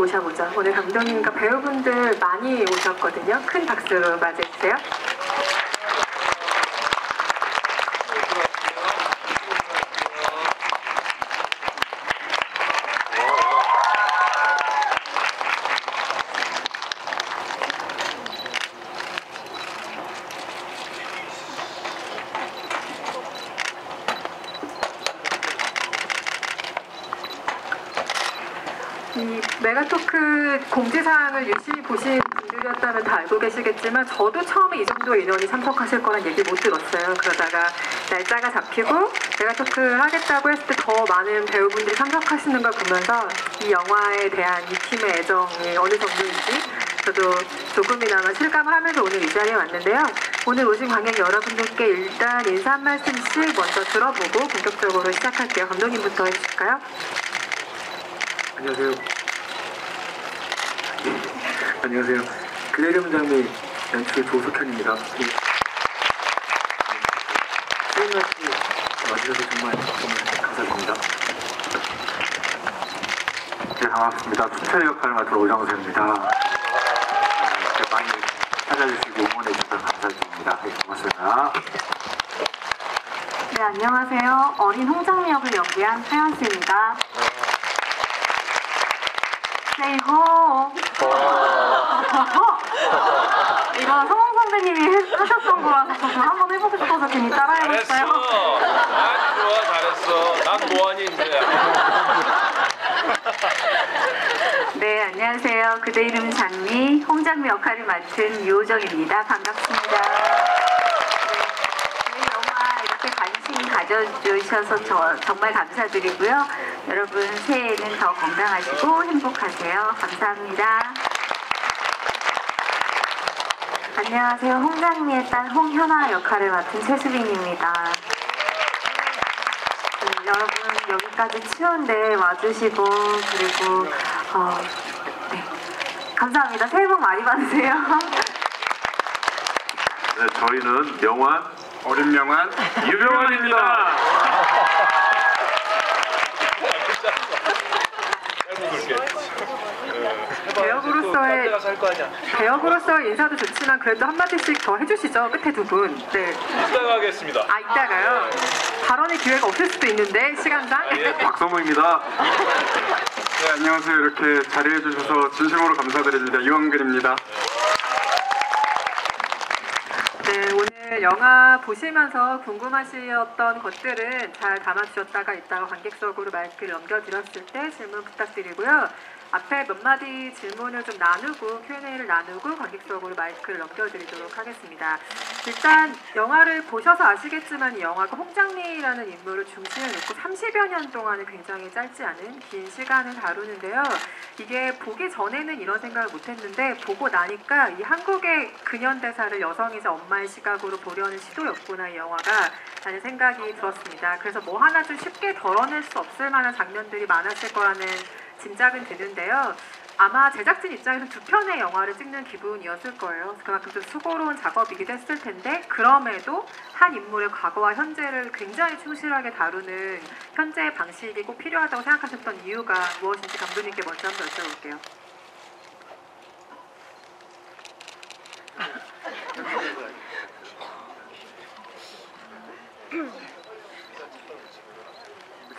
모셔보죠. 오늘 감독님과 배우분들 많이 오셨거든요. 큰 박수로 맞이해주세요. 이 메가토크 공지사항을 유심히 보신 분들이었다면 다 알고 계시겠지만 저도 처음에 이 정도 인원이 참석하실 거란 얘기 못 들었어요. 그러다가 날짜가 잡히고 메가토크 하겠다고 했을 때 더 많은 배우분들이 참석하시는 걸 보면서 이 영화에 대한 이 팀의 애정이 어느 정도인지 저도 조금이나마 실감을 하면서 오늘 이 자리에 왔는데요. 오늘 오신 관객 여러분들께 일단 인사 한 말씀씩 먼저 들어보고 본격적으로 시작할게요. 감독님부터 해주실까요? 안녕하세요. 안녕하세요. 그대 이름 장미 연출 조석현입니다. 수요일 날 와주셔서 정말 감사드립니다. 네, 반갑습니다. 수철 역할을 맡은 오정세입니다. 많이 찾아주시고 응원해주셔서 감사드립니다. 네, 고맙습니다. 네, 안녕하세요. 어린 홍장미 역을 연기한 하연수입니다. 세이호 이건 성원 선배님이 하셨던 거라서 저도 한번 해보고 싶어서 괜히 따라해봤어요. 잘했어. 아주 좋아, 잘했어. 난 뭐하니 이제. 네, 안녕하세요. 그대 이름 장미, 홍장미 역할을 맡은 유호정입니다. 반갑습니다. 네, 저희 영화 이렇게 관심 가져주셔서 정말 감사드리고요. 여러분 새해에는 더 건강하시고 행복하세요. 감사합니다. 안녕하세요. 홍장미의 딸 홍현아 역할을 맡은 최수빈입니다. 네, 여러분 여기까지 추운데 와주시고 그리고 네, 감사합니다. 새해 복 많이 받으세요. 네, 저희는 명환, 어린 명환, 유명환입니다. 배역으로서의 인사도 좋지만 그래도 한마디씩 더 해주시죠. 끝에 두 분. 네. 이따가 하겠습니다. 아, 이따가요? 발언의 기회가 없을 수도 있는데 시간상. 예. 박성우입니다. 네, 안녕하세요. 이렇게 자리해 주셔서 진심으로 감사드립니다. 이원근입니다. 네, 오늘 영화 보시면서 궁금하셨던 것들은 잘 담아주셨다가 이따가 관객석으로 마이크를 넘겨드렸을 때 질문 부탁드리고요. 앞에 몇 마디 질문을 좀 나누고 Q&A를 나누고 관객석으로 마이크를 넘겨드리도록 하겠습니다. 일단 영화를 보셔서 아시겠지만 이 영화가 홍장미라는 인물을 중심에 놓고 30여 년 동안은 굉장히 짧지 않은 긴 시간을 다루는데요. 이게 보기 전에는 이런 생각을 못했는데 보고 나니까 이 한국의 근현대사를 여성이자 엄마의 시각으로 보려는 시도였구나 이 영화가 라는 생각이 들었습니다. 그래서 뭐 하나 좀 쉽게 덜어낼 수 없을 만한 장면들이 많았을 거라는 짐작은 드는데요. 아마 제작진 입장에서는 두 편의 영화를 찍는 기분이었을 거예요. 그만큼 좀 수고로운 작업이기도 했을 텐데 그럼에도 한 인물의 과거와 현재를 굉장히 충실하게 다루는 현재의 방식이 꼭 필요하다고 생각하셨던 이유가 무엇인지 감독님께 먼저 한번 여쭤볼게요.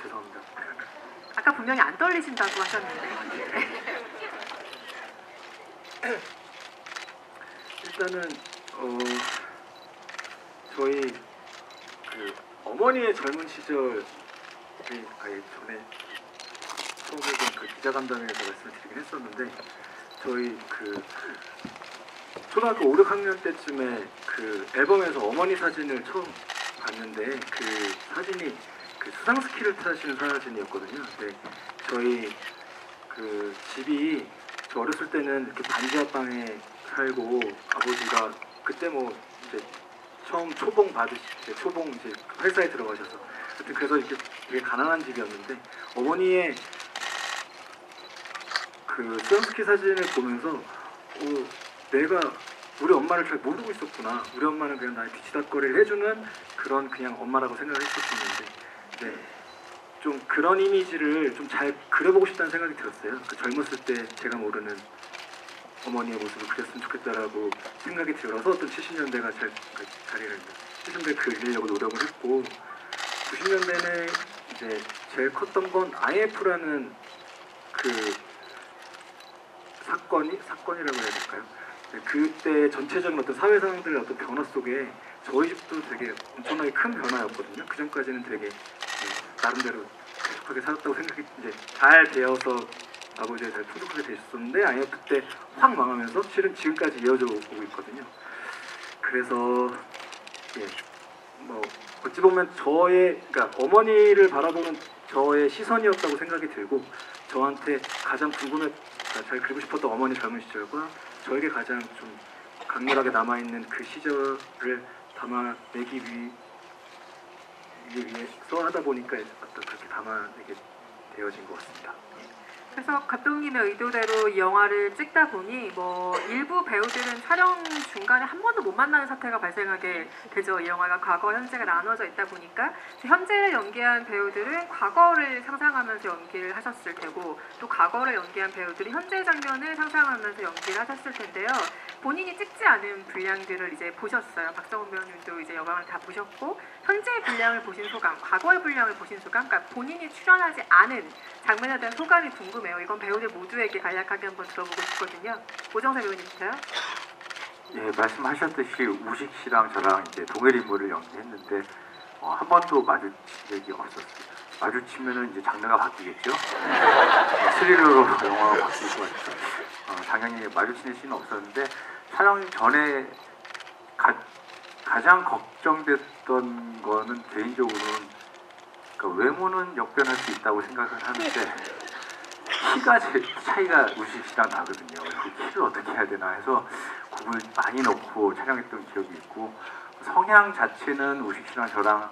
죄송합니다. 아까 분명히 안 떨리신다고 하셨는데. 일단은 저희 그 어머니의 젊은 시절이 아예 전에 처음에 그 기자간담회에서 말씀을 드리긴 했었는데 저희 그 초등학교 5, 6학년 때쯤에 그 앨범에서 어머니 사진을 처음 봤는데 그 사진이 그 수상스키를 타시는 사진이었거든요. 근데 저희 그 집이 저 어렸을 때는 이렇게 반지하방에 살고 아버지가 그때 뭐 이제 처음 초봉 받으실 초봉 이제 회사에 들어가셔서 하여튼 그래서 이렇게 되게 가난한 집이었는데 어머니의 그 수상스키 사진을 보면서 내가 우리 엄마를 잘 모르고 있었구나. 우리 엄마는 그냥 나의 뒤치다꺼리를 해주는 그런 그냥 엄마라고 생각을 했었었는데 네. 좀 그런 이미지를 좀 잘 그려보고 싶다는 생각이 들었어요. 그 젊었을 때 제가 모르는 어머니의 모습을 그렸으면 좋겠다라고 생각이 들어서 어떤 70년대가 자리를 70년대 그리려고 노력을 했고 90년대는 이제 제일 컸던 건 IMF라는 그 사건이라고 해야 될까요? 그때 전체적인 어떤 사회 상황들의 어떤 변화 속에 저희 집도 되게 엄청나게 큰 변화였거든요. 그 전까지는 되게 나름대로 쾌적하게 살았다고 생각이 이제 잘 되어서 아버지가 잘 풍족하게 되셨었는데 IMF 때 확 망하면서 실은 지금까지 이어져 오고 있거든요. 그래서 뭐 어찌 보면 그러니까 어머니를 바라보는 저의 시선이었다고 생각이 들고 저한테 가장 잘 그리고 싶었던 어머니 젊은 시절과 저에게 가장 좀 강렬하게 남아있는 그 시절을 담아내기 위해서 하다 보니까 어떤 그렇게 담아내게 되어진 것 같습니다. 그래서 감독님의 의도대로 이 영화를 찍다 보니 뭐 일부 배우들은 촬영 중간에 한 번도 못 만나는 사태가 발생하게 되죠. 이 영화가 과거, 현재가 나눠져 있다 보니까 현재를 연기한 배우들은 과거를 상상하면서 연기를 하셨을 테고 또 과거를 연기한 배우들이 현재 장면을 상상하면서 연기를 하셨을 텐데요. 본인이 찍지 않은 분량들을 이제 보셨어요. 박성훈 배우님도 이제 영화를 다 보셨고 현재의 분량을 보신 소감, 과거의 분량을 보신 소감, 그러니까 본인이 출연하지 않은 장면에 대한 소감이 궁금해요. 이건 배우들 모두에게 간략하게 한번 들어보고 싶거든요. 오정세 배우님부터요. 예, 말씀하셨듯이 우식 씨랑 저랑 이제 동일 인물을 연기했는데 한 번도 마주친 적이 없었습니다. 마주치면은 이제 장르가 바뀌겠죠. 스릴러로 영화가 바뀔 것 같아요. 당연히 마주치는 시는 없었는데 촬영 전에 가장 걱정됐던 거는 개인적으로는 그러니까 외모는 역변할 수 있다고 생각을 하는데 키가 차이가 우식 씨랑 나거든요. 그 키를 어떻게 해야 되나 해서 곡을 많이 넣고 촬영했던 기억이 있고 성향 자체는 우식 씨랑 저랑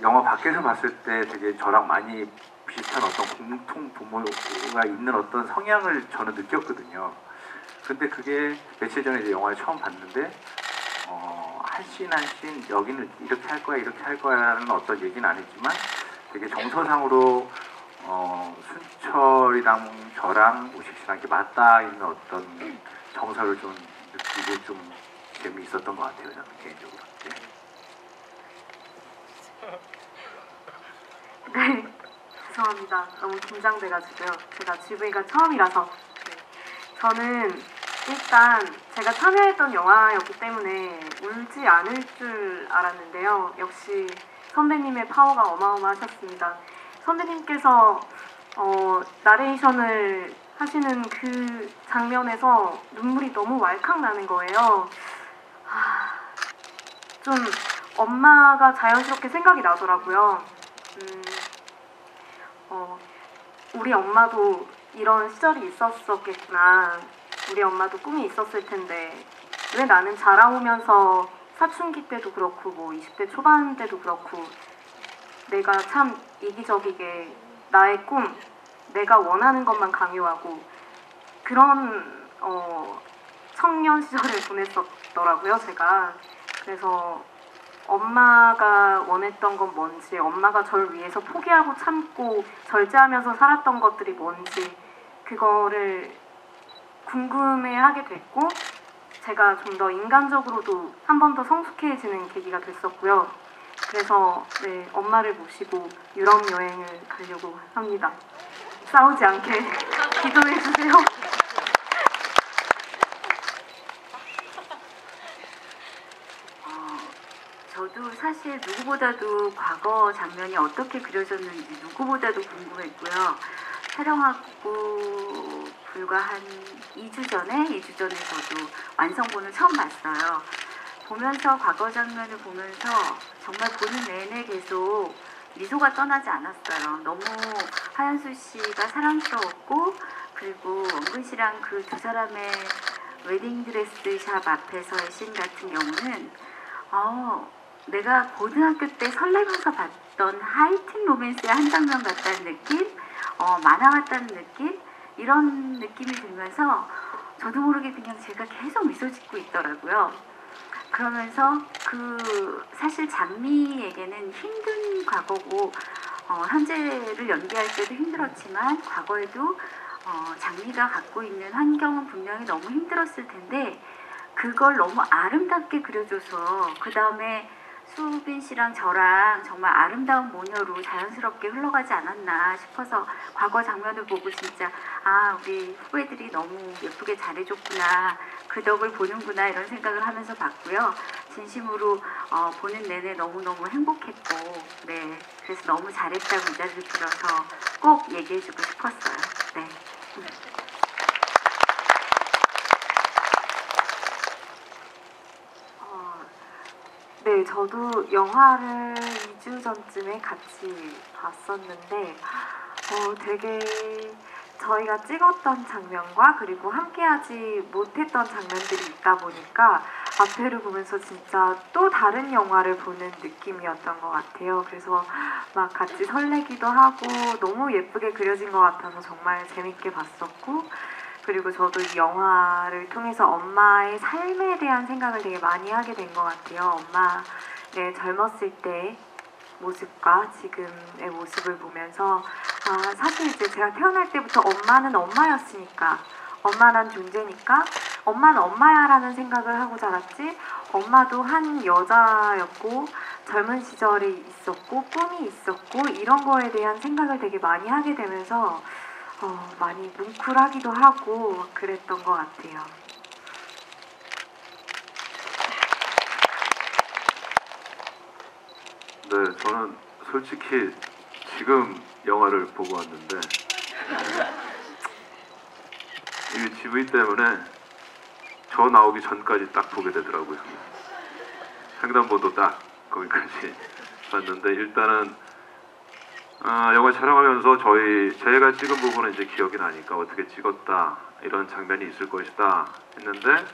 영화 밖에서 봤을 때 되게 저랑 많이 비슷한 어떤 공통 분모가 있는 어떤 성향을 저는 느꼈거든요. 근데 그게 며칠 전에 이제 영화를 처음 봤는데 한 씬 한 씬 여기는 이렇게 할 거야 이렇게 할 거야라는 어떤 얘기는 안 했지만 되게 정서상으로 순철이랑 저랑 우식 씨랑 이렇게 맞닿아 있는 어떤 정서를 좀 느끼고 좀 재미있었던 것 같아요. 저는 개인적으로. 네, 죄송합니다. 너무 긴장돼가지고요. 제가 GV가 처음이라서. 저는 일단 제가 참여했던 영화였기 때문에 울지 않을 줄 알았는데요. 역시 선배님의 파워가 어마어마하셨습니다. 선배님께서 나레이션을 하시는 그 장면에서 눈물이 너무 왈칵 나는 거예요. 좀 엄마가 자연스럽게 생각이 나더라고요. 우리 엄마도 이런 시절이 있었었겠구나. 우리 엄마도 꿈이 있었을 텐데 왜 나는 자라오면서 사춘기 때도 그렇고 뭐 20대 초반 때도 그렇고 내가 참 이기적이게 나의 꿈, 내가 원하는 것만 강요하고 그런 청년 시절을 보냈었더라고요, 제가. 그래서 엄마가 원했던 건 뭔지, 엄마가 저를 위해서 포기하고 참고 절제하면서 살았던 것들이 뭔지 그거를 궁금해하게 됐고 제가 좀 더 인간적으로도 한 번 더 성숙해지는 계기가 됐었고요. 그래서 네, 엄마를 모시고 유럽 여행을 가려고 합니다. 싸우지 않게 기도해 주세요. 저도 사실 누구보다도 과거 장면이 어떻게 그려졌는지 누구보다도 궁금했고요. 촬영하고 불과 한 2주 전에 저도 완성본을 처음 봤어요. 보면서 과거 장면을 보면서 정말 보는 내내 계속 미소가 떠나지 않았어요. 너무 하현수 씨가 사랑스러웠고 그리고 원근 씨랑 그 두 사람의 웨딩드레스 샵 앞에서의 씬 같은 경우는 내가 고등학교 때 설레면서 봤던 하이틴 로맨스의 한 장면 같다는 느낌, 만화 같다는 느낌, 이런 느낌이 들면서 저도 모르게 그냥 제가 계속 미소 짓고 있더라고요. 그러면서 그 사실 장미에게는 힘든 과거고 현재를 연기할 때도 힘들었지만 과거에도 장미가 갖고 있는 환경은 분명히 너무 힘들었을 텐데 그걸 너무 아름답게 그려줘서 그 다음에 수빈 씨랑 저랑 정말 아름다운 모녀로 자연스럽게 흘러가지 않았나 싶어서 과거 장면을 보고 진짜 우리 후배들이 너무 예쁘게 잘해줬구나, 그 덕을 보는구나 이런 생각을 하면서 봤고요. 진심으로 보는 내내 너무너무 행복했고, 네, 그래서 너무 잘했다고 이 자리를 빌어서 꼭 얘기해주고 싶었어요. 네. 네, 저도 영화를 2주 전쯤에 같이 봤었는데 되게 저희가 찍었던 장면과 그리고 함께하지 못했던 장면들이 있다 보니까 앞에를 보면서 진짜 또 다른 영화를 보는 느낌이었던 것 같아요. 그래서 막 같이 설레기도 하고 너무 예쁘게 그려진 것 같아서 정말 재밌게 봤었고, 그리고 저도 이 영화를 통해서 엄마의 삶에 대한 생각을 되게 많이 하게 된 것 같아요. 엄마의 젊었을 때 모습과 지금의 모습을 보면서 사실 이제 제가 태어날 때부터 엄마는 엄마였으니까, 엄마란 존재니까 엄마는 엄마야라는 생각을 하고 자랐지, 엄마도 한 여자였고 젊은 시절이 있었고 꿈이 있었고 이런 거에 대한 생각을 되게 많이 하게 되면서 많이 뭉클하기도 하고 그랬던 것 같아요. 네, 저는 솔직히 지금 영화를 보고 왔는데 이 GV 때문에 저 나오기 전까지 딱 보게 되더라고요. 횡단보도 딱 거기까지 봤는데, 일단은 영화 촬영하면서 제가 찍은 부분은 이제 기억이 나니까 어떻게 찍었다, 이런 장면이 있을 것이다 했는데,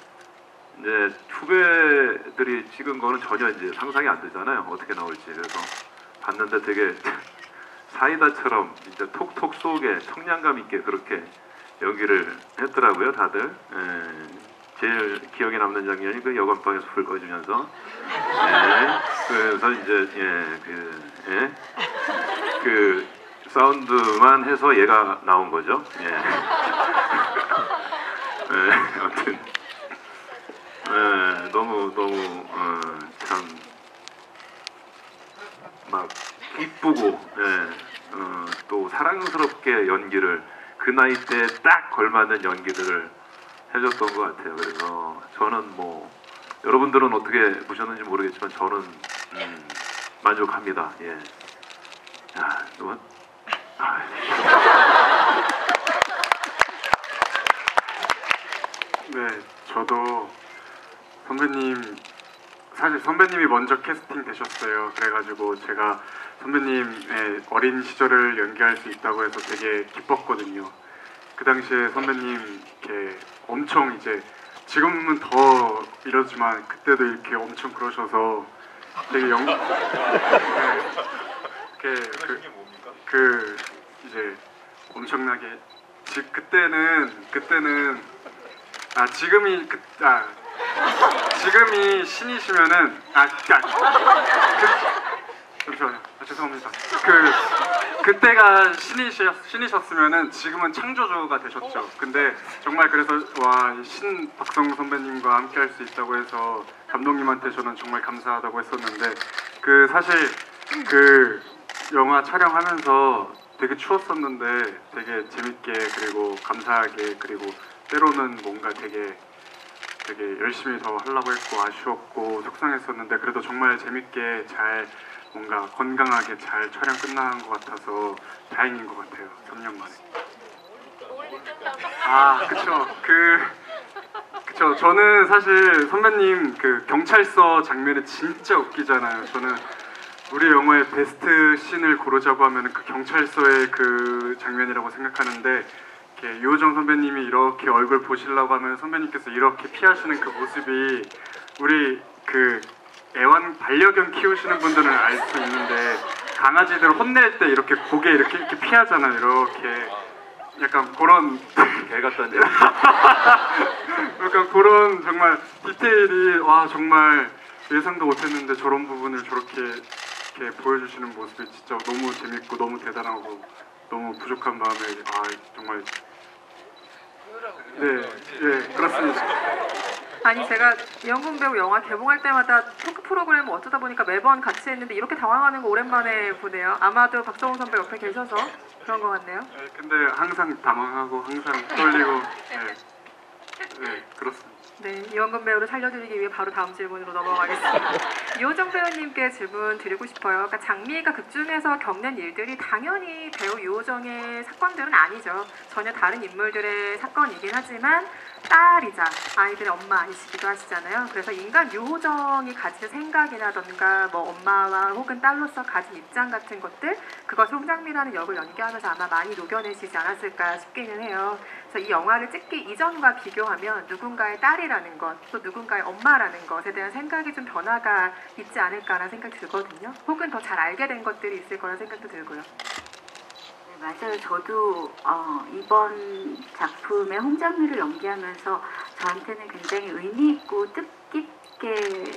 이제 후배들이 찍은 거는 전혀 이제 상상이 안 되잖아요, 어떻게 나올지. 그래서 봤는데 되게 사이다처럼 진짜 톡톡 쏘게 청량감 있게 그렇게 연기를 했더라고요, 다들. 제일 기억에 남는 장면이 그 여관방에서 불 꺼지면서, 그래서 이제 그 사운드만 해서 얘가 나온 거죠. 아무튼 너무 참 막 이쁘고 또 사랑스럽게 연기를 그 나이 때 딱 걸맞는 연기들을 해줬던 것 같아요. 그래서 저는 뭐 여러분들은 어떻게 보셨는지 모르겠지만 저는 만족합니다. 예. 야, 네, 저도 사실 선배님이 먼저 캐스팅 되셨어요. 그래가지고 제가 선배님의 어린 시절을 연기할 수 있다고 해서 되게 기뻤거든요. 그 당시에 선배님 이렇게 엄청 이제 지금은 더 이러지만 그때도 이렇게 엄청 그러셔서 되게 이제 엄청나게 그때는 지금이 신이시면은 잠시만요. 죄송합니다. 그때가 신이셨으면은 지금은 창조주가 되셨죠. 근데 정말 그래서 신 박성우 선배님과 함께 할 수 있다고 해서 감독님한테 저는 정말 감사하다고 했었는데, 사실 영화 촬영하면서 되게 추웠었는데 되게 재밌게 그리고 감사하게, 그리고 때로는 뭔가 되게 열심히 더 하려고 했고 아쉬웠고 속상했었는데, 그래도 정말 재밌게 잘 뭔가 건강하게 잘 촬영 끝난 것 같아서 다행인 것 같아요. 3년 만에. 그쵸. 저는 사실 선배님 경찰서 장면이 진짜 웃기잖아요. 저는 우리 영화의 베스트 씬을 고르자고 하면 그 경찰서의 그 장면이라고 생각하는데, 유호정 선배님이 이렇게 얼굴 보시려고 하면 선배님께서 이렇게 피하시는 그 모습이 우리 반려견 키우시는 분들은 알 수 있는데, 강아지들 혼낼 때 이렇게 고개 이렇게 피하잖아요. 이렇게 약간 그런 개 같다는 약간 그런 정말 디테일이 와 정말 예상도 못했는데 저런 부분을 저렇게 이렇게 보여주시는 모습이 진짜 너무 재밌고 너무 대단하고 너무 부족한 마음에 정말 네 그렇습니다. 아니 제가 이영분 배우 영화 개봉할 때마다 토크 프로그램을 어쩌다 보니까 매번 같이 했는데 이렇게 당황하는 거 오랜만에 보네요. 아마도 박성훈 선배 옆에 계셔서 그런 것 같네요. 네, 근데 항상 당황하고 항상 떨리고 네 그렇습니다. 네, 이원근 배우를 살려드리기 위해 바로 다음 질문으로 넘어가겠습니다. 이호정 배우님께 질문 드리고 싶어요. 그러니까 장미가 극 중에서 겪는 일들이 당연히 배우 이호정의 사건들은 아니죠. 전혀 다른 인물들의 사건이긴 하지만 딸이자 아이들의 엄마 아니시기도 하시잖아요. 그래서 인간 유호정이 가진 생각이라던가 뭐 엄마와 혹은 딸로서 가진 입장 같은 것들 그것을 홍장미라는 역을 연기하면서 아마 많이 녹여내시지 않았을까 싶기는 해요. 그래서 이 영화를 찍기 이전과 비교하면 누군가의 딸이라는 것, 또 누군가의 엄마라는 것에 대한 생각이 좀 변화가 있지 않을까라는 생각이 들거든요. 혹은 더 잘 알게 된 것들이 있을 거라는 생각도 들고요. 네, 맞아요. 저도 이번 작품의 홍장미를 연기하면서 저한테는 굉장히 의미 있고 뜻깊게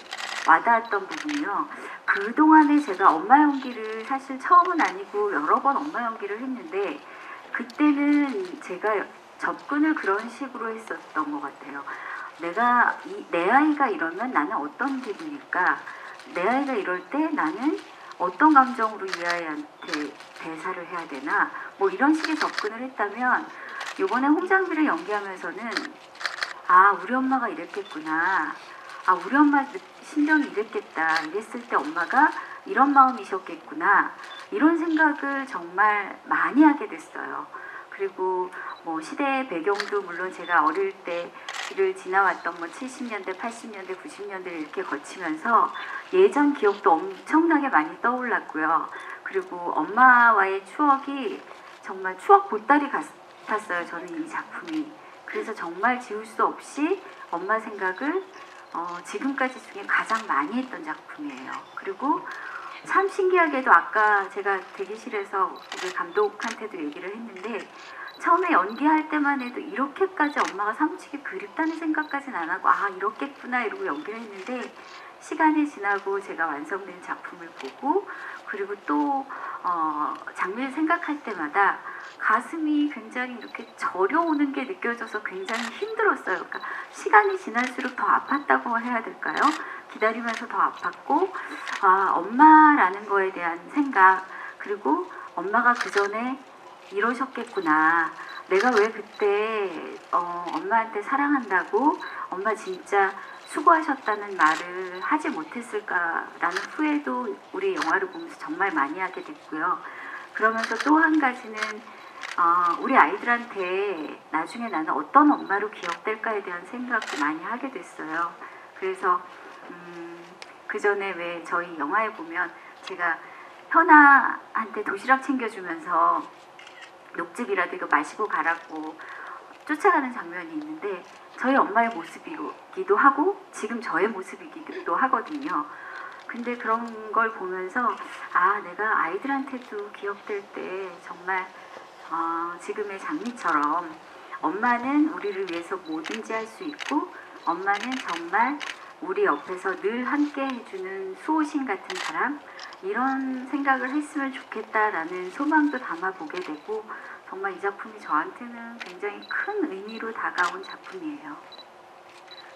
와닿았던 부분이요. 그동안에 제가 엄마 연기를 사실 처음은 아니고 여러 번 엄마 연기를 했는데 그때는 제가 접근을 그런 식으로 했었던 것 같아요. 내 아이가 이러면 나는 어떤 기분일까? 내 아이가 이럴 때 나는 어떤 감정으로 이 아이한테 대사를 해야 되나? 뭐 이런 식의 접근을 했다면 이번에 홍장미를 연기하면서는 우리 엄마가 이랬겠구나. 우리 엄마 심정이 이랬겠다. 이랬을 때 엄마가 이런 마음이셨겠구나. 이런 생각을 정말 많이 하게 됐어요. 그리고 뭐 시대의 배경도 물론 제가 어릴 때를 지나왔던 뭐 70년대, 80년대, 90년대를 이렇게 거치면서 예전 기억도 엄청나게 많이 떠올랐고요. 그리고 엄마와의 추억이 정말 추억 보따리 같았어요. 저는 이 작품이. 그래서 정말 지울 수 없이 엄마 생각을 지금까지 중에 가장 많이 했던 작품이에요. 그리고 참 신기하게도 아까 제가 대기실에서 우리 감독한테도 얘기를 했는데 처음에 연기할 때만 해도 이렇게까지 엄마가 사무치게 그립다는 생각까지는 안 하고 이렇겠구나 이러고 연기를 했는데 시간이 지나고 제가 완성된 작품을 보고 그리고 또 장면을 생각할 때마다 가슴이 굉장히 이렇게 저려오는 게 느껴져서 굉장히 힘들었어요. 그러니까 시간이 지날수록 더 아팠다고 해야 될까요? 기다리면서 더 아팠고 엄마라는 거에 대한 생각 그리고 엄마가 그 전에 이러셨겠구나. 내가 왜 그때 엄마한테 사랑한다고 엄마 진짜 수고하셨다는 말을 하지 못했을까라는 후회도 우리 영화를 보면서 정말 많이 하게 됐고요. 그러면서 또 한 가지는 우리 아이들한테 나중에 나는 어떤 엄마로 기억될까에 대한 생각도 많이 하게 됐어요. 그래서 그 전에 왜 저희 영화에 보면 제가 현아한테 도시락 챙겨주면서 녹즙이라도 이거 마시고 가라고 쫓아가는 장면이 있는데 저희 엄마의 모습이기도 하고 지금 저의 모습이기도 하거든요. 근데 그런 걸 보면서 내가 아이들한테도 기억될 때 정말 지금의 장미처럼 엄마는 우리를 위해서 뭐든지 할 수 있고 엄마는 정말 우리 옆에서 늘 함께 해주는 수호신 같은 사람 이런 생각을 했으면 좋겠다라는 소망도 담아보게 되고 정말 이 작품이 저한테는 굉장히 큰 의미로 다가온 작품이에요.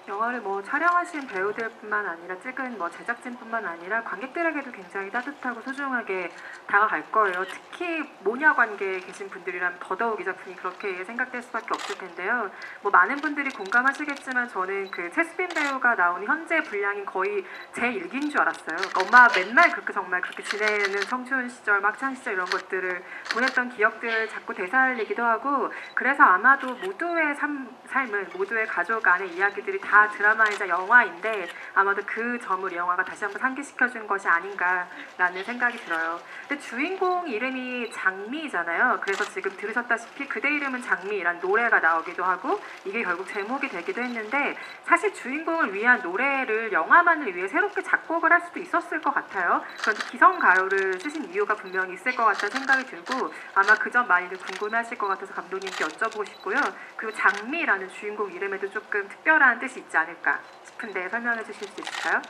영화를 뭐 촬영하신 배우들뿐만 아니라 찍은 뭐 제작진뿐만 아니라 관객들에게도 굉장히 따뜻하고 소중하게 다가갈 거예요. 특히 모녀 관계에 계신 분들이라면 더더욱 이 작품이 그렇게 생각될 수밖에 없을 텐데요. 뭐 많은 분들이 공감하시겠지만 저는 그 채수빈 배우가 나온 현재 분량이 거의 제 일기인 줄 알았어요. 그러니까 엄마 맨날 그렇게 정말 그렇게 지내는 청춘 시절, 막창 시절 이런 것들을 보냈던 기억들을 자꾸 되살리기도 하고 그래서 아마도 모두의 삶은 모두의 가족 안의 이야기들이 다 다 드라마이자 영화인데 아마도 그 점을 이 영화가 다시 한번 상기시켜준 것이 아닌가라는 생각이 들어요. 근데 주인공 이름이 장미잖아요. 그래서 지금 들으셨다시피 그대 이름은 장미란 노래가 나오기도 하고 이게 결국 제목이 되기도 했는데 사실 주인공을 위한 노래를 영화만을 위해 새롭게 작곡을 할 수도 있었을 것 같아요. 그런데 기성가요를 쓰신 이유가 분명히 있을 것 같다는 생각이 들고 아마 그 점 많이들 궁금해하실 것 같아서 감독님께 여쭤보고 싶고요. 그리고 장미라는 주인공 이름에도 조금 특별한 뜻이 있지 않을까 싶은데 설명해 주실 수 있을까요?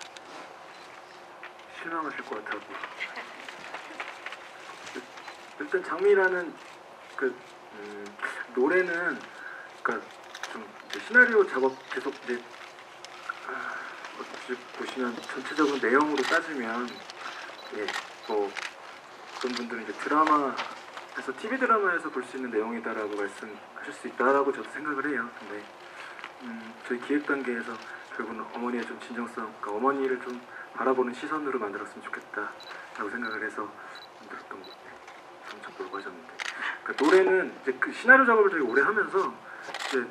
실망하실 것 같아요. 일단 장미라는 그 노래는 그러니까 좀 이제 시나리오 작업 계속 이제 어찌 보시면 전체적인 내용으로 따지면 뭐 그런 분들은 이제 드라마에서 TV 드라마에서 볼 수 있는 내용이다라고 말씀하실 수 있다라고 저도 생각을 해요. 근데 저희 기획 단계에서 결국은 어머니의 좀 진정성, 그러니까 어머니를 좀 바라보는 시선으로 만들었으면 좋겠다라고 생각을 해서 만들었던 것 같아요. 작곡을 하셨는데 그러니까 노래는 이제 그 시나리오 작업을 되게 오래 하면서 이제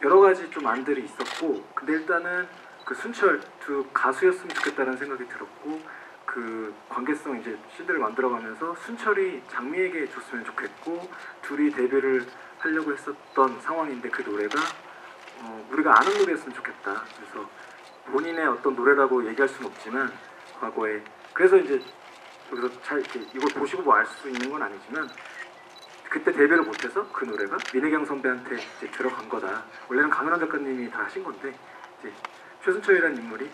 여러 가지 좀 안들이 있었고 근데 일단은 그 순철 두 가수였으면 좋겠다는 생각이 들었고 그 관계성 이제 시들을 만들어가면서 순철이 장미에게 줬으면 좋겠고 둘이 데뷔를 하려고 했었던 상황인데 그 노래가 우리가 아는 노래였으면 좋겠다. 그래서 본인의 어떤 노래라고 얘기할 수는 없지만 과거에 그래서 이제 여기서 잘 이렇게 이걸 보시고 뭐 알 수 있는 건 아니지만 그때 데뷔를 못해서 그 노래가 민혜경 선배한테 이제 들어간 거다. 원래는 강은하 작가님이 다 하신 건데 이제 최순철이라는 인물이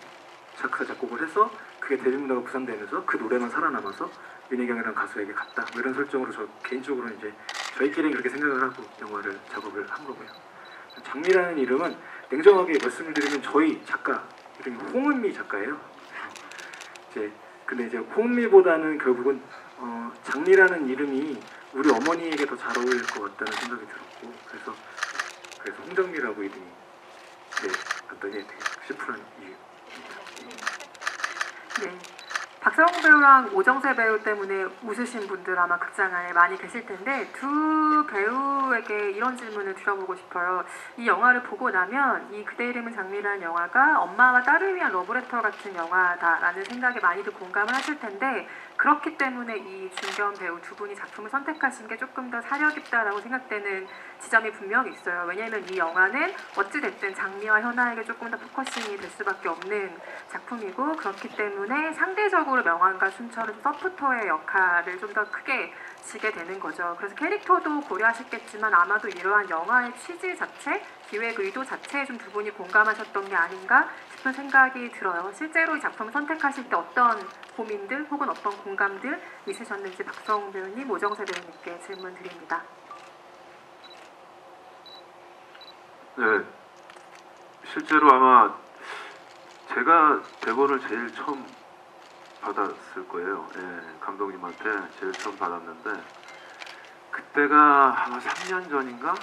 작사 작곡을 해서 그게 데뷔 무대가 부산되면서 그 노래만 살아남아서 민혜경이라는 가수에게 갔다. 뭐 이런 설정으로 저 개인적으로 이제 저희끼리 그렇게 생각을 하고 영화를 작업을 한 거고요. 장미라는 이름은 냉정하게 말씀을 드리면 저희 작가 이름이 홍은미 작가예요. 근데 이제 홍은미보다는 결국은 장미라는 이름이 우리 어머니에게 더 잘 어울릴 것 같다는 생각이 들었고 그래서 홍장미라고 이름이 갔더니 되게 심플한 이유입니다. 네. 박성웅 배우랑 오정세 배우 때문에 웃으신 분들 아마 극장 안에 많이 계실 텐데 두 배우에게 이런 질문을 드려보고 싶어요. 이 영화를 보고 나면 이 그대 이름은 장미라는 영화가 엄마와 딸을 위한 러브레터 같은 영화다라는 생각에 많이들 공감을 하실 텐데 그렇기 때문에 이 준경 배우 두 분이 작품을 선택하신 게 조금 더 사려 깊다라고 생각되는 지점이 분명히 있어요. 왜냐하면 이 영화는 어찌됐든 장미와 현아에게 조금 더 포커싱이 될 수밖에 없는 작품이고 그렇기 때문에 상대적으로 명환과 순철은 서포터의 역할을 좀 더 크게 지게 되는 거죠. 그래서 캐릭터도 고려하셨겠지만 아마도 이러한 영화의 취지 자체, 기획 의도 자체에 좀 두 분이 공감하셨던 게 아닌가 싶은 생각이 들어요. 실제로 이 작품을 선택하실 때 어떤 고민들 혹은 어떤 공감들 있으셨는지 박성웅 배우님, 오정세 배우님께 질문 드립니다. 네, 실제로 아마 제가 대본을 제일 처음 받았을 거예요. 감독님한테 제일 처음 받았는데 그때가 아마 3년 전인가?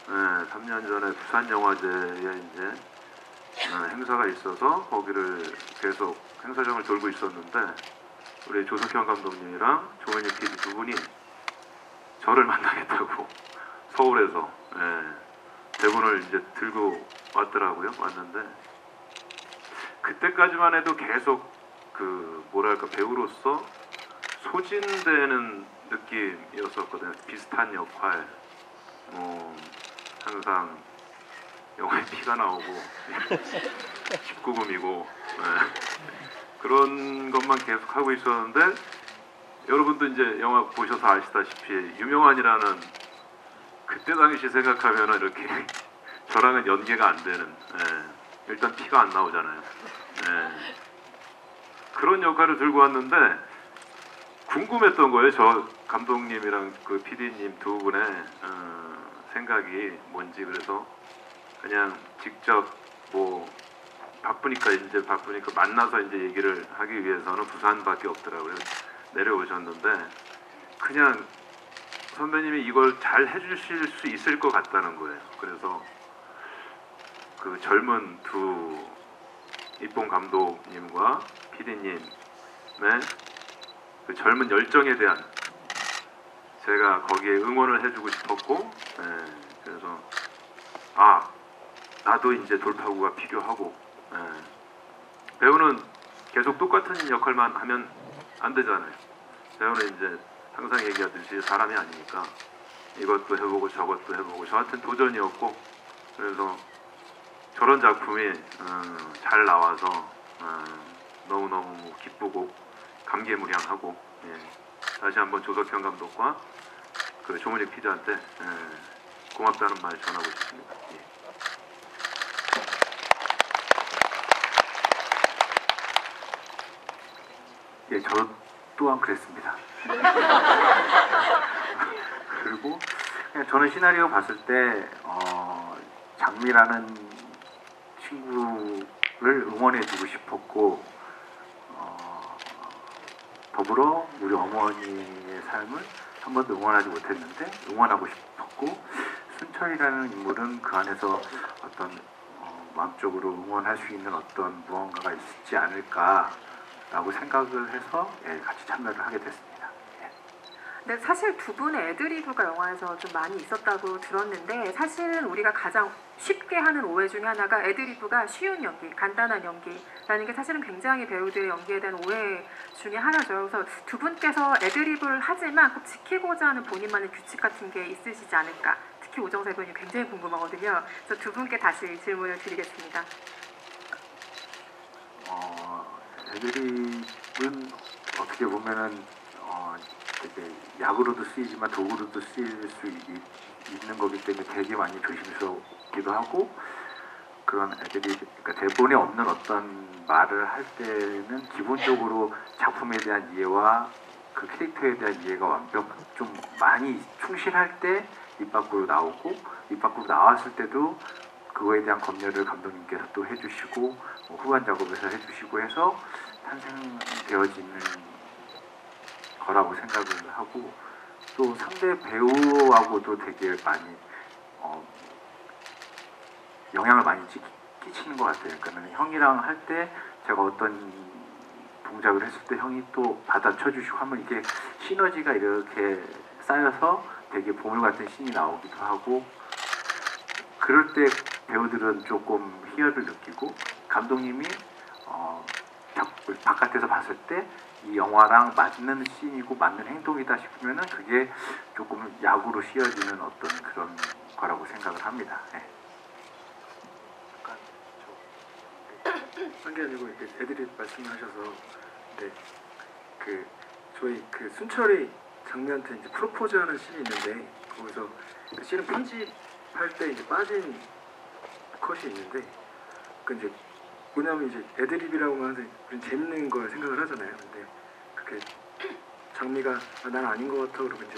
3년 전에 부산영화제에 이제 행사가 있어서 거기를 계속 행사장을 돌고 있었는데 우리 조석현 감독님이랑 조은희 PD 두 분이 저를 만나겠다고 서울에서 대본을 이제 들고 왔더라고요. 왔는데 그때까지만 해도 계속 그 뭐랄까 배우로서 소진되는 느낌이었었거든요. 비슷한 역할, 항상 영화에 피가 나오고 19금이고 그런 것만 계속 하고 있었는데 여러분도 이제 영화 보셔서 아시다시피 유명한이라는 그때 당시 생각하면 이렇게 저랑은 연계가 안 되는 일단 피가 안 나오잖아요. 그런 역할을 들고 왔는데 궁금했던 거예요. 저 감독님이랑 그 PD님 두 분의 생각이 뭔지. 그래서 그냥 직접 뭐 바쁘니까 만나서 이제 얘기를 하기 위해서는 부산밖에 없더라고요. 내려오셨는데 그냥 선배님이 이걸 잘 해주실 수 있을 것 같다는 거예요. 그래서 그 젊은 두 이봉 감독님과 PD님의 그 젊은 열정에 대한 제가 거기에 응원을 해주고 싶었고, 그래서 나도 이제 돌파구가 필요하고 배우는 계속 똑같은 역할만 하면 안 되잖아요. 배우는 이제 항상 얘기하듯이 사람이 아니니까 이것도 해보고 저것도 해보고 저한테는 도전이었고 그래서 저런 작품이 잘 나와서 너무너무 기쁘고 감개무량하고 다시 한번 조석현 감독과 그 조문익 PD한테 고맙다는 말 전하고 싶습니다. 예, 저 또한 그랬습니다. 그리고 그냥 저는 시나리오 봤을 때 장미라는 친구를 응원해주고 싶었고 더불어 우리 어머니의 삶을 한 번도 응원하지 못했는데 응원하고 싶었고 순철이라는 인물은 그 안에서 어떤 마음적으로 응원할 수 있는 어떤 무언가가 있지 않을까라고 생각을 해서 같이 참여를 하게 됐습니다. 근데 사실 두 분의 애드리브가 영화에서 좀 많이 있었다고 들었는데 사실은 우리가 가장 쉽게 하는 오해 중에 하나가 애드리브가 쉬운 연기, 간단한 연기라는 게 사실은 굉장히 배우들의 연기에 대한 오해 중에 하나죠. 그래서 두 분께서 애드리브를 하지만 꼭 지키고자 하는 본인만의 규칙 같은 게 있으시지 않을까. 특히 오정세 분이 굉장히 궁금하거든요. 그래서 두 분께 다시 질문을 드리겠습니다. 애드립은 어떻게 보면은 되게 약으로도 쓰이지만 도구로도 쓰일 수 있는 거기 때문에 되게 많이 조심스럽기도 하고 그런 애드립, 그러니까 대본에 없는 어떤 말을 할 때는 기본적으로 작품에 대한 이해와 그 캐릭터에 대한 이해가 좀 많이 충실할 때 입 밖으로 나오고 입 밖으로 나왔을 때도 그거에 대한 검열을 감독님께서 또 해주시고 후반 작업에서 해주시고 해서 탄생되어지는 거라고 생각을 하고 또 상대 배우하고도 되게 많이 영향을 많이 끼치는 것 같아요. 그러니까 형이랑 할 때 제가 어떤 동작을 했을 때 형이 또 받아쳐 주시고 하면 이게 시너지가 이렇게 쌓여서 되게 보물 같은 신이 나오기도 하고 그럴 때 배우들은 조금 희열을 느끼고 감독님이 바깥에서 봤을 때 이 영화랑 맞는 씬이고 맞는 행동이다 싶으면은 그게 조금 약으로 씌어지는 어떤 그런 거라고 생각을 합니다. 네. 한 게 아니고 이렇게 애드립 말씀하셔서 저희 그 순철이 장미한테 이제 프로포즈하는 씬이 있는데 거기서 그 씬을 편집할 때 이제 빠진 컷이 있는데 그 이제 뭐냐면 이제 애드립이라고 하면 그런 재밌는 걸 생각을 하잖아요. 근데 그게 장미가 난 아닌 것 같아 그러고 이제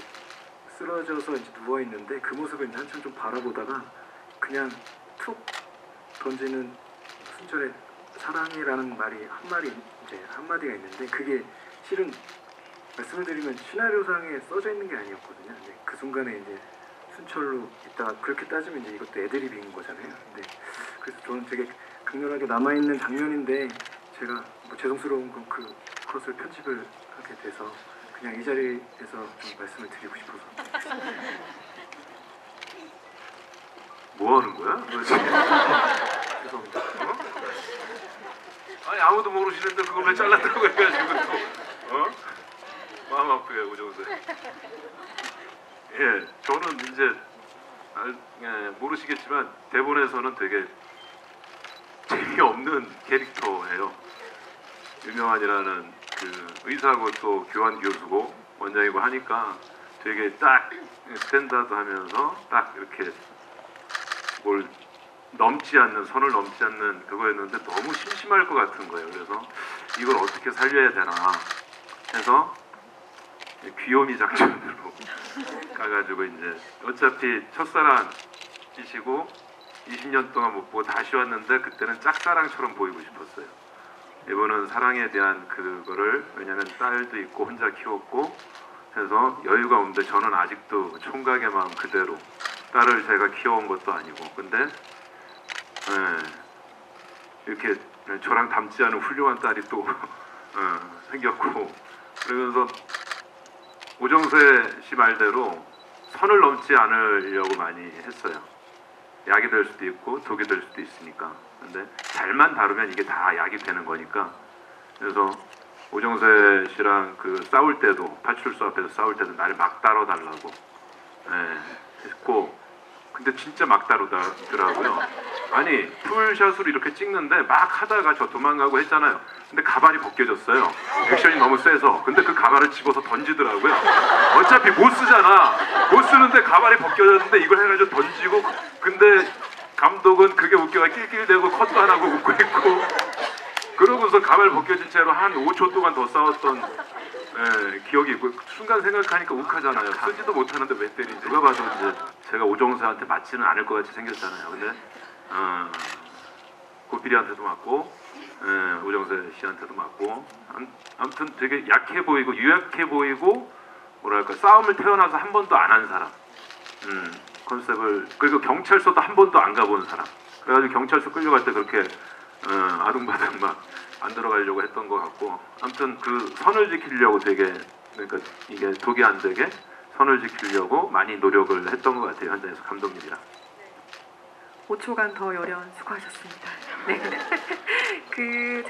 쓰러져서 이제 누워 있는데 그 모습을 이제 한참 좀 바라보다가 그냥 툭 던지는 순철의 사랑이라는 말이 한마디가 있는데 그게 실은 말씀을 드리면 시나리오상에 써져 있는 게 아니었거든요. 근데 그 순간에 이제 순철로 있다가 그렇게 따지면 이제 이것도 애드립인 거잖아요. 근데 그래서 저는 되게 강렬하게 남아있는 장면인데 제가 뭐 죄송스러운 건 그 컷을 편집을 하게 돼서 그냥 이 자리에서 좀 말씀을 드리고 싶어서. 뭐 하는 거야? 너 지금? 죄송합니다. 아니 아무도 모르시는데 그걸 왜 잘랐다고 해가지고 또 마음 아프게 오정세. 예, 저는 이제 모르시겠지만 대본에서는 되게 재미없는 캐릭터예요. 유명한이라는 그 의사고 또 교환 교수고 원장이고 하니까 되게 딱 스탠다드하면서 딱 이렇게 뭘 넘지 않는 선을 넘지 않는 그거였는데 너무 심심할 것 같은 거예요. 그래서 이걸 어떻게 살려야 되나 해서 귀요미 작전으로 가가지고 이제 어차피 첫사랑이시고 20년 동안 못 보고 다시 왔는데 그때는 짝사랑처럼 보이고 싶었어요. 이번은 사랑에 대한 그거를 왜냐면 딸도 있고 혼자 키웠고 해서 여유가 없는데 저는 아직도 총각의 마음 그대로 딸을 제가 키워온 것도 아니고 근데 이렇게 저랑 닮지 않은 훌륭한 딸이 또 생겼고 그러면서 오정세 씨 말대로 선을 넘지 않으려고 많이 했어요. 약이 될 수도 있고 독이 될 수도 있으니까. 근데 잘만 다루면 이게 다 약이 되는 거니까. 그래서 오정세 씨랑 그 싸울 때도 파출소 앞에서 싸울 때도 나를 막 다뤄달라고 했고, 근데 진짜 막 다루더라고요. 아니 풀샷으로 이렇게 찍는데 막 하다가 저 도망가고 했잖아요. 근데 가발이 벗겨졌어요. 액션이 너무 세서. 근데 그 가발을 집어서 던지더라고요. 어차피 못 쓰잖아. 못 쓰는데 가발이 벗겨졌는데 이걸 해가지고 던지고. 근데 감독은 그게 웃겨가 낄낄대고 컷도 안 하고 웃고 있고. 그러고서 가발 벗겨진 채로 한 5초 동안 더 싸웠던 기억이 있고, 순간 생각하니까 욱하잖아요. 쓰지도 못하는데 왜 때리지? 누가 봐도 이제 제가 오정세한테 맞지는 않을 것 같이 생겼잖아요. 근데 고필이한테도 맞고 오정세 씨한테도 맞고, 아무튼 되게 약해 보이고 유약해 보이고, 뭐랄까 싸움을 태어나서 한 번도 안 한 사람, 컨셉을, 그리고 경찰서도 한 번도 안 가본 사람. 그래가지고 경찰서 끌려갈 때 그렇게 아둥바둥 막 안 들어가려고 했던 것 같고, 아무튼 그 선을 지키려고 되게, 그러니까 이게 독이 안 되게 선을 지키려고 많이 노력을 했던 것 같아요, 현장에서 감독님이랑. 5초간 더 요련 수고하셨습니다. 네. 그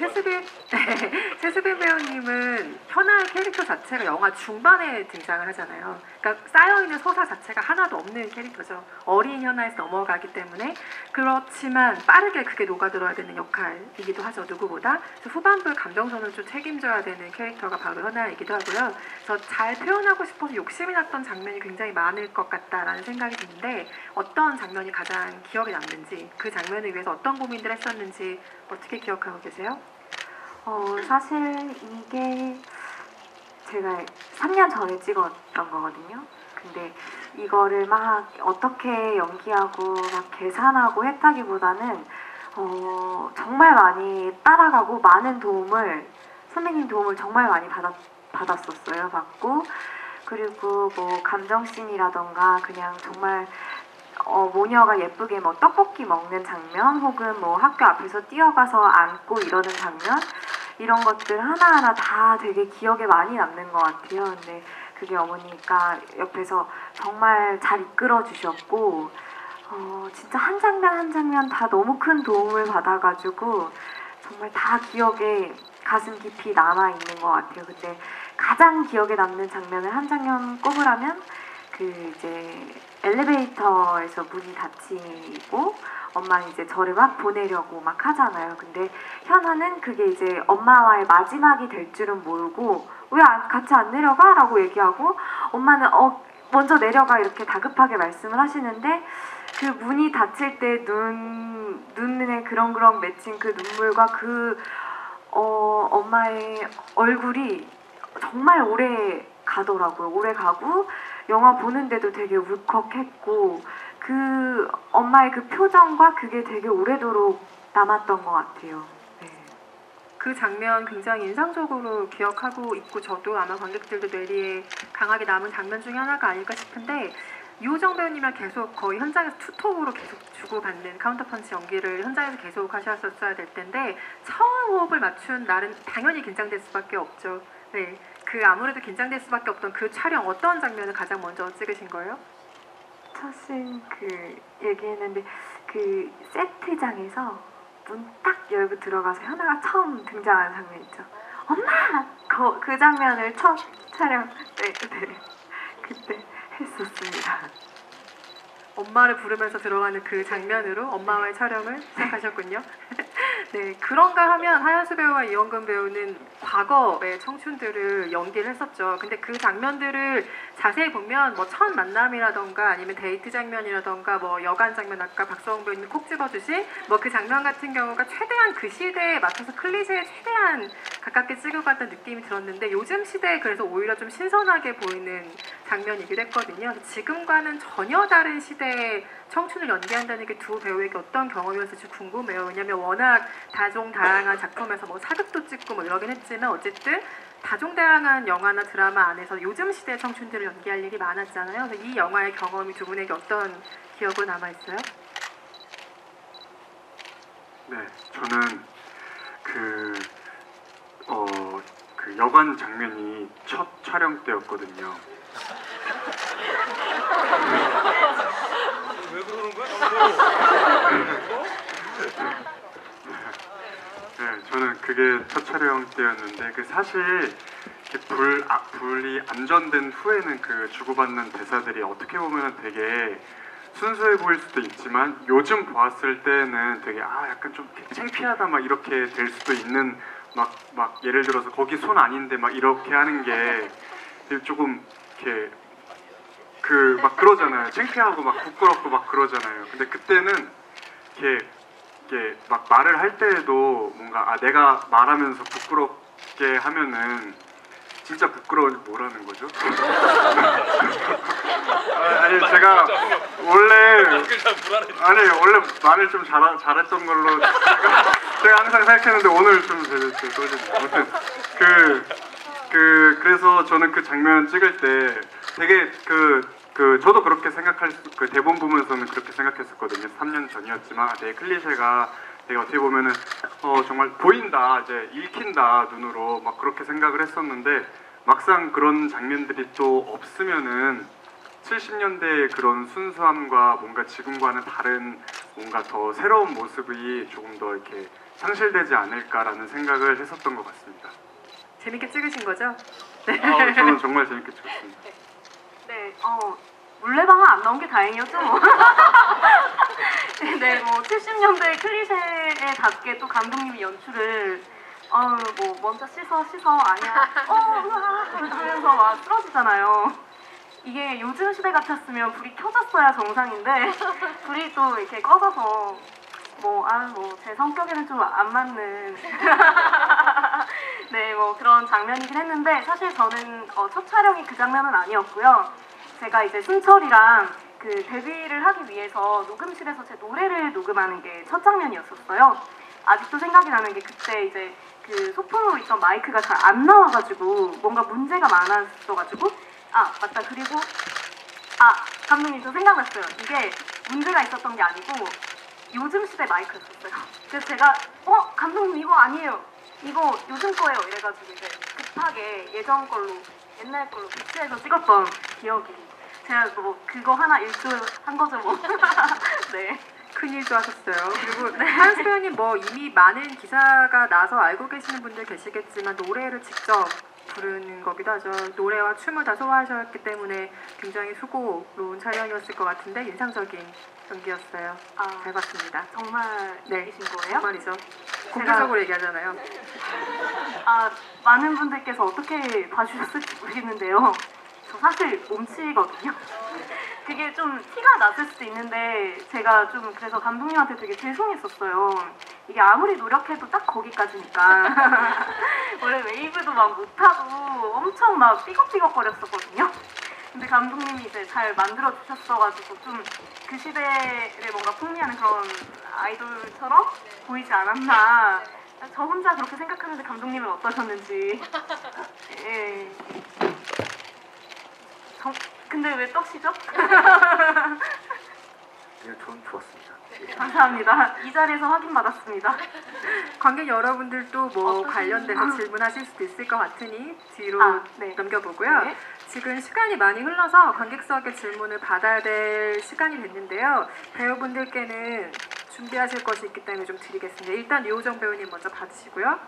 최수빈 배우님은 현아의 캐릭터 자체가 영화 중반에 등장을 하잖아요. 그러니까 쌓여있는 서사 자체가 하나도 없는 캐릭터죠. 어린 현아에서 넘어가기 때문에. 그렇지만 빠르게 그게 녹아들어야 되는 역할이기도 하죠, 누구보다. 그래서 후반부 감정선을 좀 책임져야 되는 캐릭터가 바로 현아이기도 하고요. 그래서 잘 표현하고 싶어서 욕심이 났던 장면이 굉장히 많을 것 같다라는 생각이 드는데, 어떤 장면이 가장 기억에 남는지, 그 장면을 위해서 어떤 고민들을 했었는지 어떻게 기억하고 계세요? 사실 이게 제가 3년 전에 찍었던 거거든요. 근데 이거를 막 어떻게 연기하고 막 계산하고 했다기보다는 정말 많이 따라가고 많은 도움을, 선배님 도움을 정말 많이 받았었어요. 받고, 그리고 뭐 감정씬이라던가 그냥 정말 모녀가 예쁘게 뭐 떡볶이 먹는 장면, 혹은 뭐 학교 앞에서 뛰어가서 안고 이러는 장면, 이런 것들 하나하나 다 되게 기억에 많이 남는 것 같아요. 근데 그게 어머니가 옆에서 정말 잘 이끌어 주셨고, 진짜 한 장면 한 장면 다 너무 큰 도움을 받아가지고 정말 다 기억에 가슴 깊이 남아있는 것 같아요. 근데 가장 기억에 남는 장면을 한 장면 꼽으라면, 그 이제 엘리베이터에서 문이 닫히고 엄마는 이제 저를 막 보내려고 막 하잖아요. 근데 현아는 그게 이제 엄마와의 마지막이 될 줄은 모르고 왜 같이 안 내려가? 라고 얘기하고, 엄마는 먼저 내려가 이렇게 다급하게 말씀을 하시는데, 그 문이 닫힐 때 눈에 그렁그렁 맺힌 그 눈물과 그 엄마의 얼굴이 정말 오래 가더라고요. 오래 가고 영화 보는데도 되게 울컥했고, 그 엄마의 그 표정과 그게 되게 오래도록 남았던 것 같아요. 네. 그 장면 굉장히 인상적으로 기억하고 있고, 저도 아마 관객들도 뇌리에 강하게 남은 장면 중에 하나가 아닐까 싶은데, 유호정 배우님이랑 계속 거의 현장에서 투톱으로 계속 주고받는 카운터펀치 연기를 현장에서 계속 하셨었어야 될 텐데, 처음 호흡을 맞춘 날은 당연히 긴장될 수밖에 없죠. 네, 그 아무래도 긴장될 수밖에 없던 그 촬영, 어떤 장면을 가장 먼저 찍으신 거예요? 사실 그 얘기했는데, 그 세트장에서 문 딱 열고 들어가서 현아가 처음 등장하는 장면 있죠. 엄마! 그 장면을 첫 촬영 때 그때 했었습니다. 엄마를 부르면서 들어가는 그 장면으로 엄마와의 촬영을 시작하셨군요. 네, 그런가 하면 하현수 배우와 이원근 배우는 과거의 청춘들을 연기를 했었죠. 근데 그 장면들을 자세히 보면 뭐 첫 만남이라던가 아니면 데이트 장면이라던가 뭐 여관 장면, 아까 박성웅 배우님이 콕 집어주신 뭐 그 장면 같은 경우가 최대한 그 시대에 맞춰서 클리셰에 최대한 가깝게 찍어갔던 느낌이 들었는데, 요즘 시대에 그래서 오히려 좀 신선하게 보이는 장면이기도 했거든요. 지금과는 전혀 다른 시대의 청춘을 연기한다는 게 두 배우에게 어떤 경험이었을지 궁금해요. 왜냐면 워낙 다종다양한 작품에서 뭐 사극도 찍고 뭐 이러긴 했지만, 어쨌든 다종다양한 영화나 드라마 안에서 요즘 시대의 청춘들을 연기할 일이 많았잖아요. 그래서 이 영화의 경험이 두 분에게 어떤 기억으로 남아있어요? 네, 저는 그 여관 장면이 첫 촬영 때였거든요. 왜 그러는 거야? 그때 첫 촬영 때였는데 그 사실 이렇게 불이 안전된 후에는 그 주고받는 대사들이 어떻게 보면 되게 순수해 보일 수도 있지만 요즘 보았을 때는 되게 약간 좀 창피하다 막 이렇게 될 수도 있는 막 예를 들어서 거기 손 아닌데 막 이렇게 하는 게 조금 이렇게 그 막 그러잖아요. 창피하고 막 부끄럽고 막 그러잖아요. 근데 그때는 이렇게 막 말을 할 때에도 뭔가 내가 말하면서 부끄럽게 하면은 진짜 부끄러운지 뭐라는 거죠? 아니 제가 원래 말을 좀 잘했던 걸로 제가 항상 생각했는데 오늘 좀 제 떨리네요. 아무튼 그래서 저는 그 장면 찍을 때 되게 저도 그렇게 그 대본 보면서는 그렇게 생각했었거든요. 3년 전이었지만 내 클리셰가 되게 어떻게 보면은 정말 보인다, 이제 읽힌다 눈으로 막 그렇게 생각을 했었는데 막상 그런 장면들이 또 없으면은 70년대의 그런 순수함과 뭔가 지금과는 다른 뭔가 더 새로운 모습이 조금 더 이렇게 상실되지 않을까라는 생각을 했었던 것 같습니다. 재밌게 찍으신 거죠? 네. 저는 정말 재밌게 찍었습니다. 네, 물레방아 안 나온 게 다행이었죠. 네, 뭐 70년대 클리셰에 닿게 또 감독님이 연출을 뭐 먼저 씻어 아니야 하면서 막 쓰러지잖아요. 이게 요즘 시대 같았으면 불이 켜졌어야 정상인데 불이 또 이렇게 꺼져서 뭐 제 성격에는 좀 안 맞는 네, 뭐 그런 장면이긴 했는데 사실 저는 첫 촬영이 그 장면은 아니었고요. 제가 이제 순철이랑 그 데뷔를 하기 위해서 녹음실에서 제 노래를 녹음하는 게 첫 장면이었었어요. 아직도 생각이 나는 게 그때 이제 그 소품으로 있던 마이크가 잘 안 나와가지고 뭔가 문제가 많았어가지고 맞다. 그리고 감독님 저 생각났어요. 이게 문제가 있었던 게 아니고 요즘 시대 마이크였었어요. 그래서 제가 감독님 이거 아니에요. 이거 요즘 거예요. 이래가지고 이제 급하게 옛날 걸로 비치해서 찍었던 기억이. 제가 뭐 그거 하나 일조한 거죠 뭐. 네. 큰일도 하셨어요. 그리고 하연수 배우님 뭐 이미 많은 기사가 나서 알고 계시는 분들 계시겠지만 노래를 직접 부르는 거기도 하죠. 노래와 춤을 다 소화하셨기 때문에 굉장히 수고로운 촬영이었을 것 같은데 인상적인 연기였어요. 잘 봤습니다. 정말 얘기신 거예요? 정말이죠. 공개적으로 얘기하잖아요. 많은 분들께서 어떻게 봐주셨을지 모르겠는데요. 저 사실 몸치거든요. 그게 좀 티가 났을 수도 있는데 제가 좀 그래서 감독님한테 되게 죄송했었어요. 이게 아무리 노력해도 딱 거기까지니까. 원래 웨이브도 막 못하고 엄청 막 삐걱삐걱거렸었거든요. 근데 감독님이 이제 잘 만들어 주셨어가지고 좀 그 시대를 뭔가 풍미하는 그런 아이돌처럼 보이지 않았나. 저 혼자 그렇게 생각하는데 감독님은 어떠셨는지. 예. 근데 왜 떡시죠? 저는 좋았습니다. 감사합니다. 이 자리에서 확인받았습니다. 관객 여러분들도 뭐 관련돼서 질문하실 수도 있을 것 같으니 뒤로 네. 넘겨보고요. 네. 지금 시간이 많이 흘러서 관객석의 질문을 받아야 될 시간이 됐는데요. 배우분들께는 준비하실 것이 있기 때문에 좀 드리겠습니다. 일단 류호정 배우님 먼저 받으시고요.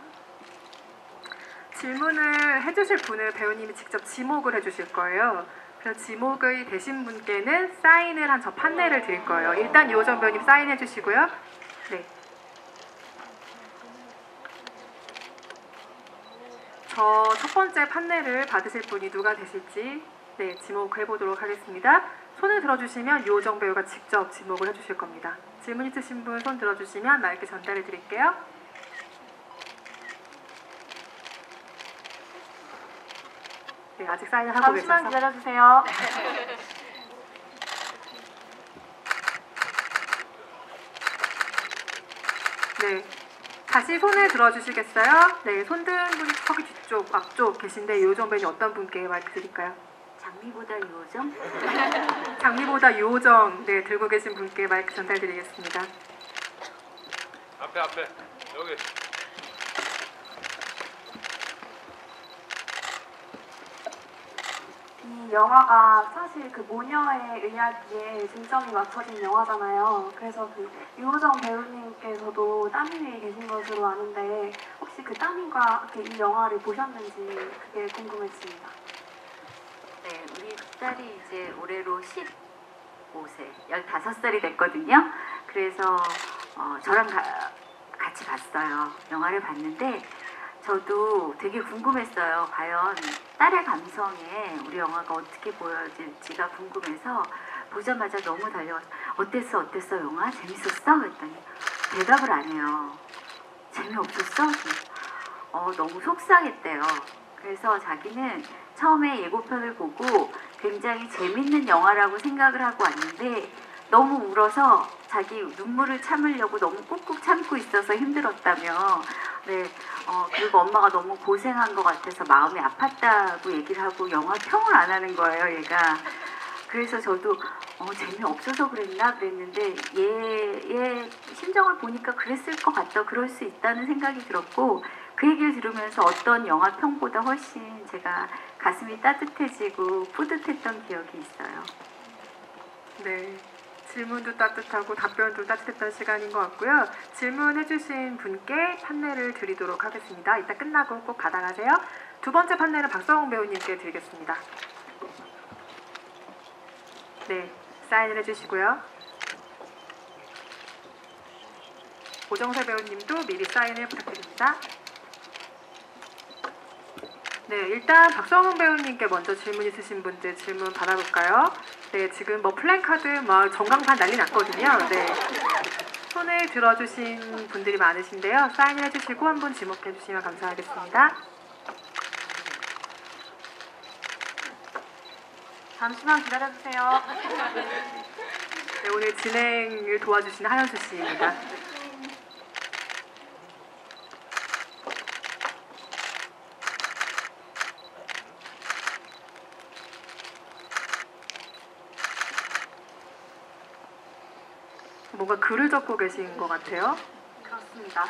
질문을 해주실 분을 배우님이 직접 지목을 해주실 거예요. 그래서 지목이 되신 분께는 사인을 한 저 판넬을 드릴 거예요. 일단 류호정 배우님 사인해 주시고요. 네. 저 첫 번째 판넬을 받으실 분이 누가 되실지 지목해 보도록 하겠습니다. 손을 들어주시면 류호정 배우가 직접 지목을 해주실 겁니다. 질문 있으신 분 손 들어주시면 마이크 전달해 드릴게요. 네, 아직 사인을 하고 계셔서. 잠시만 기다려주세요. 네. 다시 손을 들어주시겠어요? 네, 손든 분이 저기 뒤쪽, 앞쪽 계신데 류호정 배우님 어떤 분께 마이크 드릴까요? 장미보다 요정? 장미보다 류호정 들고 계신 분께 마이크 전달드리겠습니다. 앞에 여기. 이 영화가 사실 그 모녀의 이야기에 중점이 맞춰진 영화잖아요. 그래서 그 유호정 배우님께서도 따님이 계신 것으로 아는데 혹시 그 따님과 이 영화를 보셨는지 그게 궁금했습니다. 네, 우리 딸이 이제 올해로 15세, 15살이 됐거든요. 그래서 저랑 같이 봤어요. 영화를 봤는데 저도 되게 궁금했어요. 과연 딸의 감성에 우리 영화가 어떻게 보여질지가 궁금해서 보자마자 너무 달려가서 어땠어 영화? 재밌었어? 그랬더니 대답을 안 해요. 재미없었어? 너무 속상했대요. 그래서 자기는 처음에 예고편을 보고 굉장히 재밌는 영화라고 생각을 하고 왔는데 너무 울어서 자기 눈물을 참으려고 너무 꾹꾹 참고 있어서 힘들었다며. 네, 그리고 엄마가 너무 고생한 것 같아서 마음이 아팠다고 얘기를 하고 영화 평을 안 하는 거예요, 얘가. 그래서 저도 재미없어서 그랬나 그랬는데 얘 심정을 보니까 그랬을 것 같다, 그럴 수 있다는 생각이 들었고 그 얘기를 들으면서 어떤 영화 평보다 훨씬 제가 가슴이 따뜻해지고 뿌듯했던 기억이 있어요. 네. 질문도 따뜻하고 답변도 따뜻했던 시간인 것 같고요. 질문해주신 분께 판넬을 드리도록 하겠습니다. 이따 끝나고 꼭 받아가세요. 두 번째 판넬은 박성웅 배우님께 드리겠습니다. 네, 사인을 해주시고요. 오정세 배우님도 미리 사인을 부탁드립니다. 네, 일단 박성훈 배우님께 먼저 질문 있으신 분들 질문 받아볼까요? 네, 지금 뭐 플랜카드, 전광판 난리 났거든요. 네, 손을 들어주신 분들이 많으신데요. 사인을 해주시고 한 분 지목해주시면 감사하겠습니다. 잠시만 기다려주세요. 네, 오늘 진행을 도와주신 하현수 씨입니다. 뭔가 글을 적고 계신 것 같아요. 그렇습니다.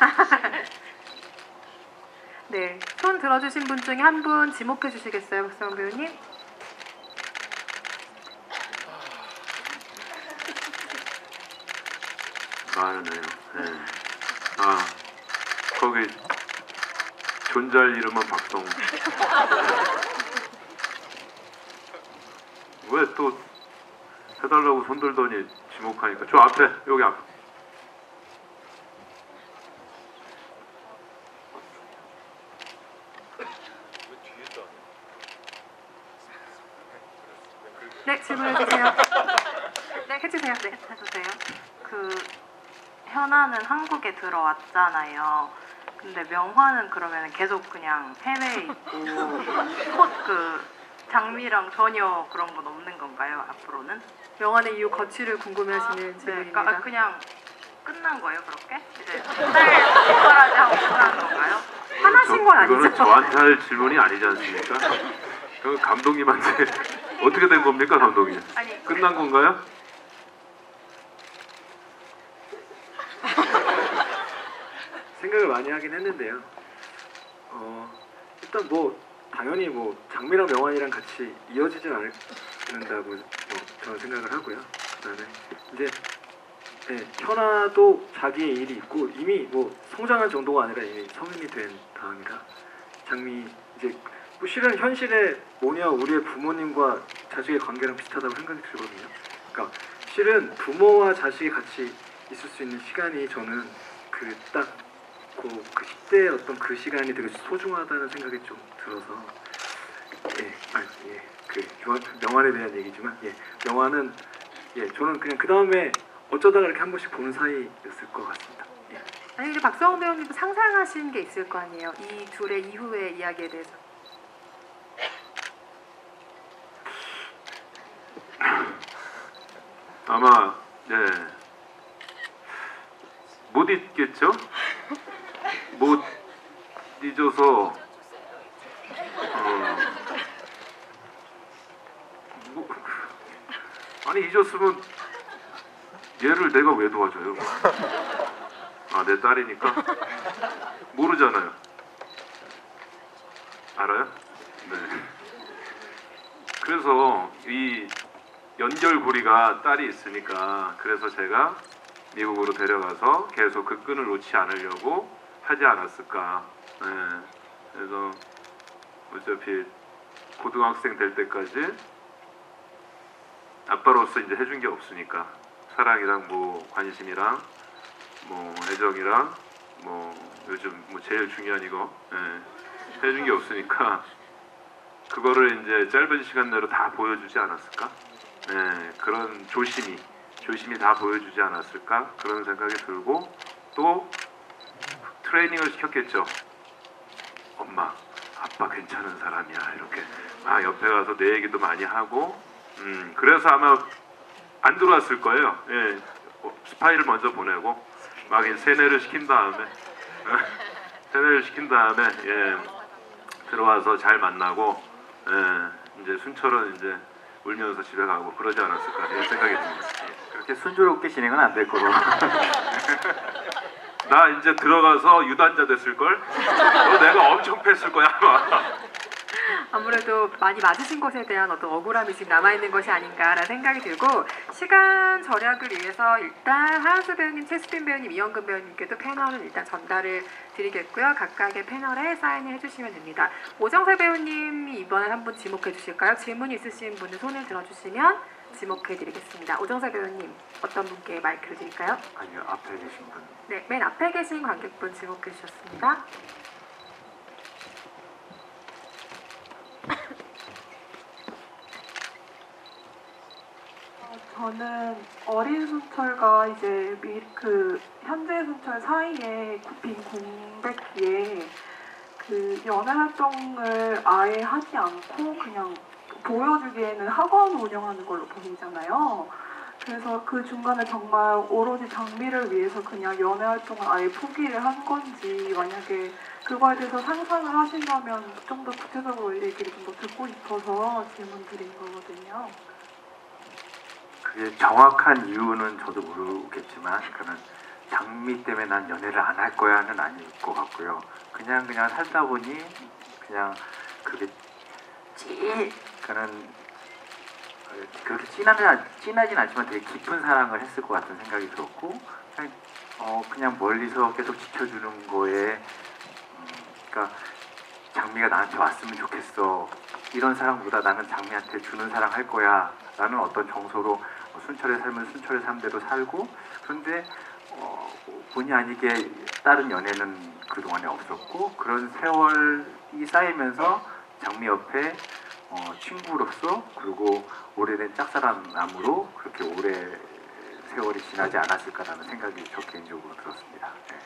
네, 손 들어주신 분 중에 한 분 지목해 주시겠어요, 박성훈 배우님? 많으네요. 네. 거기 존잘 이름은 박성웅. 왜 또 해달라고 손 들더니 지목하니까 저 앞에, 여기 앞에. 네, 질문해주세요. 네, 해주세요. 네, 해주세요. 현아는 한국에 들어왔잖아요. 근데 명화는 그러면 계속 그냥 해외에 있고 장미랑 전혀 그런 건 없는 건가요, 앞으로는? 명언의 이유 거취를 궁금해하시는 질문입니다. 네, 그냥 끝난 거예요, 그렇게? 이제 딸 오빠라지 하고 끝나는 건가요? 화나신 건 아니죠? 이거는 저한테 할 질문이 아니지 않습니까? 그 감독님한테 어떻게 된 겁니까, 감독님? 아니, 끝난 건가요? 생각을 많이 하긴 했는데요. 일단 당연히 장미랑 명환이랑 같이 이어지진 않는다고 저는 생각을 하고요. 그다음에 이제 현아도 자기의 일이 있고 이미 성장한 정도가 아니라 이미 성인이 된 다음이라 장미 이제 실은 현실의 우리의 부모님과 자식의 관계랑 비슷하다고 생각이 들거든요. 그러니까 실은 부모와 자식이 같이 있을 수 있는 시간이 저는 그 10대의 어떤 그 시간이 되게 소중하다는 생각이 좀 들어서 명환에 대한 얘기지만 명환은 저는 그냥 그 다음에 어쩌다가 이렇게 한 번씩 보는 사이였을 것 같습니다. 아니, 근데 박성훈 배우님도 상상하신 게 있을 거 아니에요? 이 둘의 이후의 이야기에 대해서. 아마 못 잊겠죠? 못 잊어서 아니 잊었으면 얘를 내가 왜 도와줘요? 내 딸이니까 모르잖아요. 알아요? 네. 그래서 이 연결고리가 딸이 있으니까 그래서 제가 미국으로 데려가서 계속 그 끈을 놓지 않으려고 하지 않았을까. 예. 그래서 어차피 고등학생 될 때까지 아빠로서 이제 해준 게 없으니까 사랑이랑 뭐 관심이랑 뭐 애정이랑 뭐 요즘 뭐 제일 중요한 이거 해준 게 없으니까 그거를 이제 짧은 시간 내로 다 보여주지 않았을까? 그런 조심히 다 보여주지 않았을까? 그런 생각이 들고 또 트레이닝을 시켰겠죠. 엄마, 아빠 괜찮은 사람이야 이렇게 막 옆에 가서 내 얘기도 많이 하고 그래서 아마 안 들어왔을 거예요. 예, 스파이를 먼저 보내고 막 세뇌를 시킨 다음에 예, 들어와서 잘 만나고 예, 이제 순철은 이제 울면서 집에 가고 그러지 않았을까 이런 생각이 듭니다. 그렇게 순조롭게 진행은 안 될 거로. 나 이제 들어가서 유단자 됐을 걸. 너 내가 엄청 팼을 거야 아마. 아무래도 많이 맞으신 것에 대한 어떤 억울함이 지금 남아있는 것이 아닌가라는 생각이 들고 시간 절약을 위해서 일단 하은수 배우님, 최수빈 배우님, 이영근 배우님께도 패널은 일단 전달을 드리겠고요. 각각의 패널에 사인을 해주시면 됩니다. 오정세 배우님이 이번에 한번 지목해 주실까요? 질문 있으신 분은 손을 들어주시면 지목해 드리겠습니다. 오정세 배우님 어떤 분께 마이크를 드릴까요? 아니요, 앞에 계신 분. 네, 맨 앞에 계신 관객분 지목해 주셨습니다. 저는 어린 순철과 이제 그 현재 순철 사이에 빈 공백기에 그 연애 활동을 아예 하지 않고 그냥 보여주기에는 학원 운영하는 걸로 보이잖아요. 그래서 그 중간에 정말 오로지 장미를 위해서 그냥 연애 활동을 아예 포기를 한 건지 만약에 그거에 대해서 상상을 하신다면 좀 더 구체적으로 얘기를 좀 더 듣고 싶어서 질문 드린 거거든요. 그게 정확한 이유는 저도 모르겠지만 그는 장미 때문에 난 연애를 안 할 거야는 아닐 것 같고요. 그냥 살다 보니 그냥 그게 그는 그렇게 진하진 않지만 되게 깊은 사랑을 했을 것 같은 생각이 들었고 그냥 멀리서 계속 지켜주는 거에 그러니까 장미가 나한테 왔으면 좋겠어 이런 사랑보다 나는 장미한테 주는 사랑 할 거야 라는 어떤 정서로 순철의 삶은 순철의 삶대로 살고 그런데 본의 아니게 다른 연애는 그동안에 없었고 그런 세월이 쌓이면서 장미 옆에 친구로서 그리고 오래된 짝사랑남으로 그렇게 오래 세월이 지나지 않았을까라는 생각이 저 개인적으로 들었습니다. 네.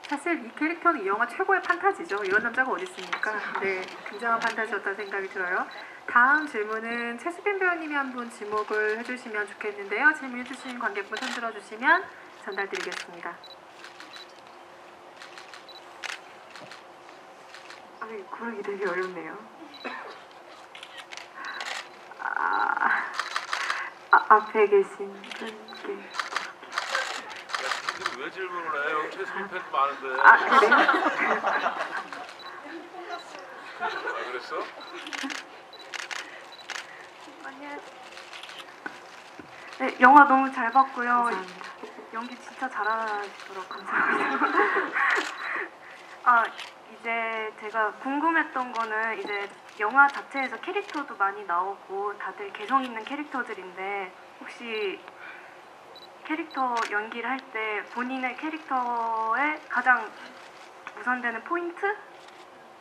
사실 이 캐릭터는 이 영화 최고의 판타지죠. 이런 남자가 어디 있습니까? 네, 굉장한 판타지였다는 생각이 들어요. 다음 질문은 최수빈 배우님이 한 분 지목을 해주시면 좋겠는데요. 질문해주신 관객분 손 들어주시면 전달드리겠습니다. 아니, 고르기 되게 어렵네요. 앞에 계신 분께. 왜 질문을 해? 여기 최수빈 팬 많은데. 그래요? 그랬어? 네, 영화 너무 잘 봤고요. 감사합니다. 연기 진짜 잘하시더라고요. 감사합니다. 이제 제가 궁금했던 거는 이제 영화 자체에서 캐릭터도 많이 나오고 다들 개성 있는 캐릭터들인데 혹시 캐릭터 연기를 할 때 본인의 캐릭터에 가장 우선되는 포인트?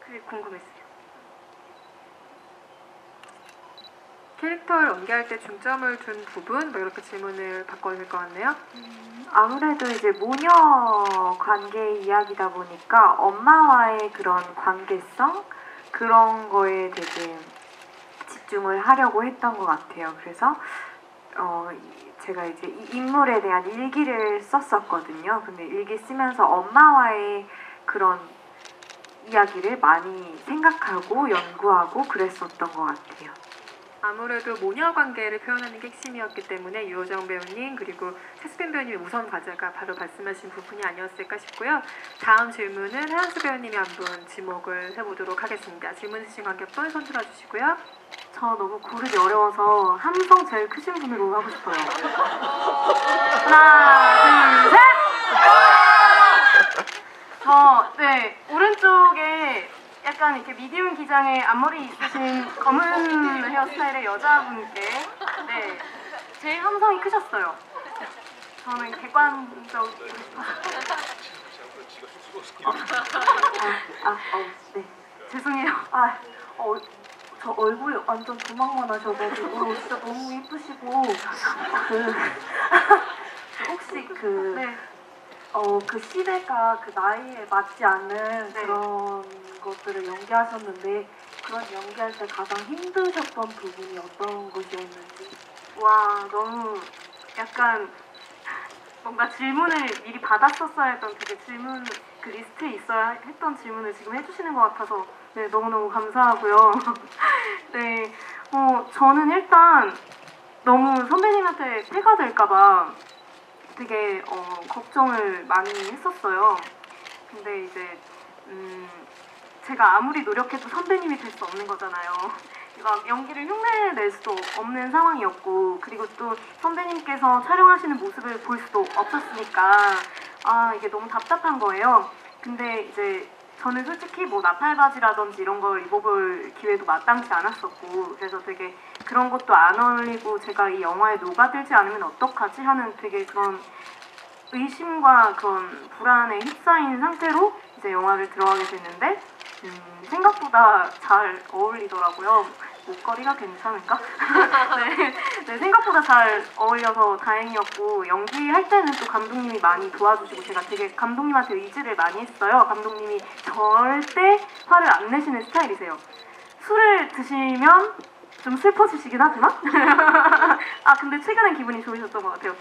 그게 궁금했어요. 캐릭터를 연기할 때 중점을 둔 부분? 뭐 이렇게 질문을 바꿔야 될 것 같네요. 아무래도 이제 모녀 관계 이야기다 보니까 엄마와의 그런 관계성 그런 거에 되게 집중을 하려고 했던 것 같아요. 그래서 제가 이제 이 인물에 대한 일기를 썼었거든요. 근데 일기 쓰면서 엄마와의 그런 이야기를 많이 생각하고 연구하고 그랬었던 것 같아요. 아무래도 모녀 관계를 표현하는 게 핵심이었기 때문에 유호정 배우님 그리고 최수빈 배우님의 우선 과제가 바로 말씀하신 부분이 아니었을까 싶고요. 다음 질문은 하은수 배우님이 한 분 지목을 해보도록 하겠습니다. 질문 주신 관객분 손 들어주시고요. 저 너무 고르기 어려워서 함성 제일 크신 분으로 하고 싶어요. 하나, 둘, 셋! 네, 오른쪽에 약간 이렇게 미디움 기장의 앞머리 있으신 검은 헤어스타일의 여자분께 네, 제일 함성이 크셨어요. 저는 객관적이고 네, 죄송해요. 저 얼굴이 완전 조망만 하셔가지고 진짜 너무 예쁘시고 혹시 네. 그 시대가 그 나이에 맞지 않는 네. 그런 것들을 연기하셨는데 그런 연기할 때 가장 힘드셨던 부분이 어떤 것이었는지. 와, 너무 약간 뭔가 질문을 미리 받았었어야 했던 되게 질문 그 리스트에 있어야 했던 질문을 지금 해주시는 것 같아서 네, 너무너무 감사하고요. 네, 저는 일단 너무 선배님한테 폐가 될까봐 되게 걱정을 많이 했었어요. 근데 이제 제가 아무리 노력해도 선배님이 될 수 없는 거잖아요. 막 연기를 흉내낼 수도 없는 상황이었고, 그리고 또 선배님께서 촬영하시는 모습을 볼 수도 없었으니까 이게 너무 답답한 거예요. 근데 이제 저는 솔직히 뭐 나팔바지라든지 이런 걸 입어볼 기회도 마땅치 않았었고, 그래서 되게 그런 것도 안 어울리고 제가 이 영화에 녹아들지 않으면 어떡하지 하는 되게 그런 의심과 그런 불안에 휩싸인 상태로 이제 영화를 들어가게 됐는데 생각보다 잘 어울리더라고요. 목걸이가 괜찮은가? 네, 생각보다 잘 어울려서 다행이었고, 연기할 때는 또 감독님이 많이 도와주시고 제가 되게 감독님한테 의지를 많이 했어요. 감독님이 절대 화를 안 내시는 스타일이세요. 술을 드시면 좀 슬퍼지시긴 하지만 근데 최근엔 기분이 좋으셨던 것 같아요.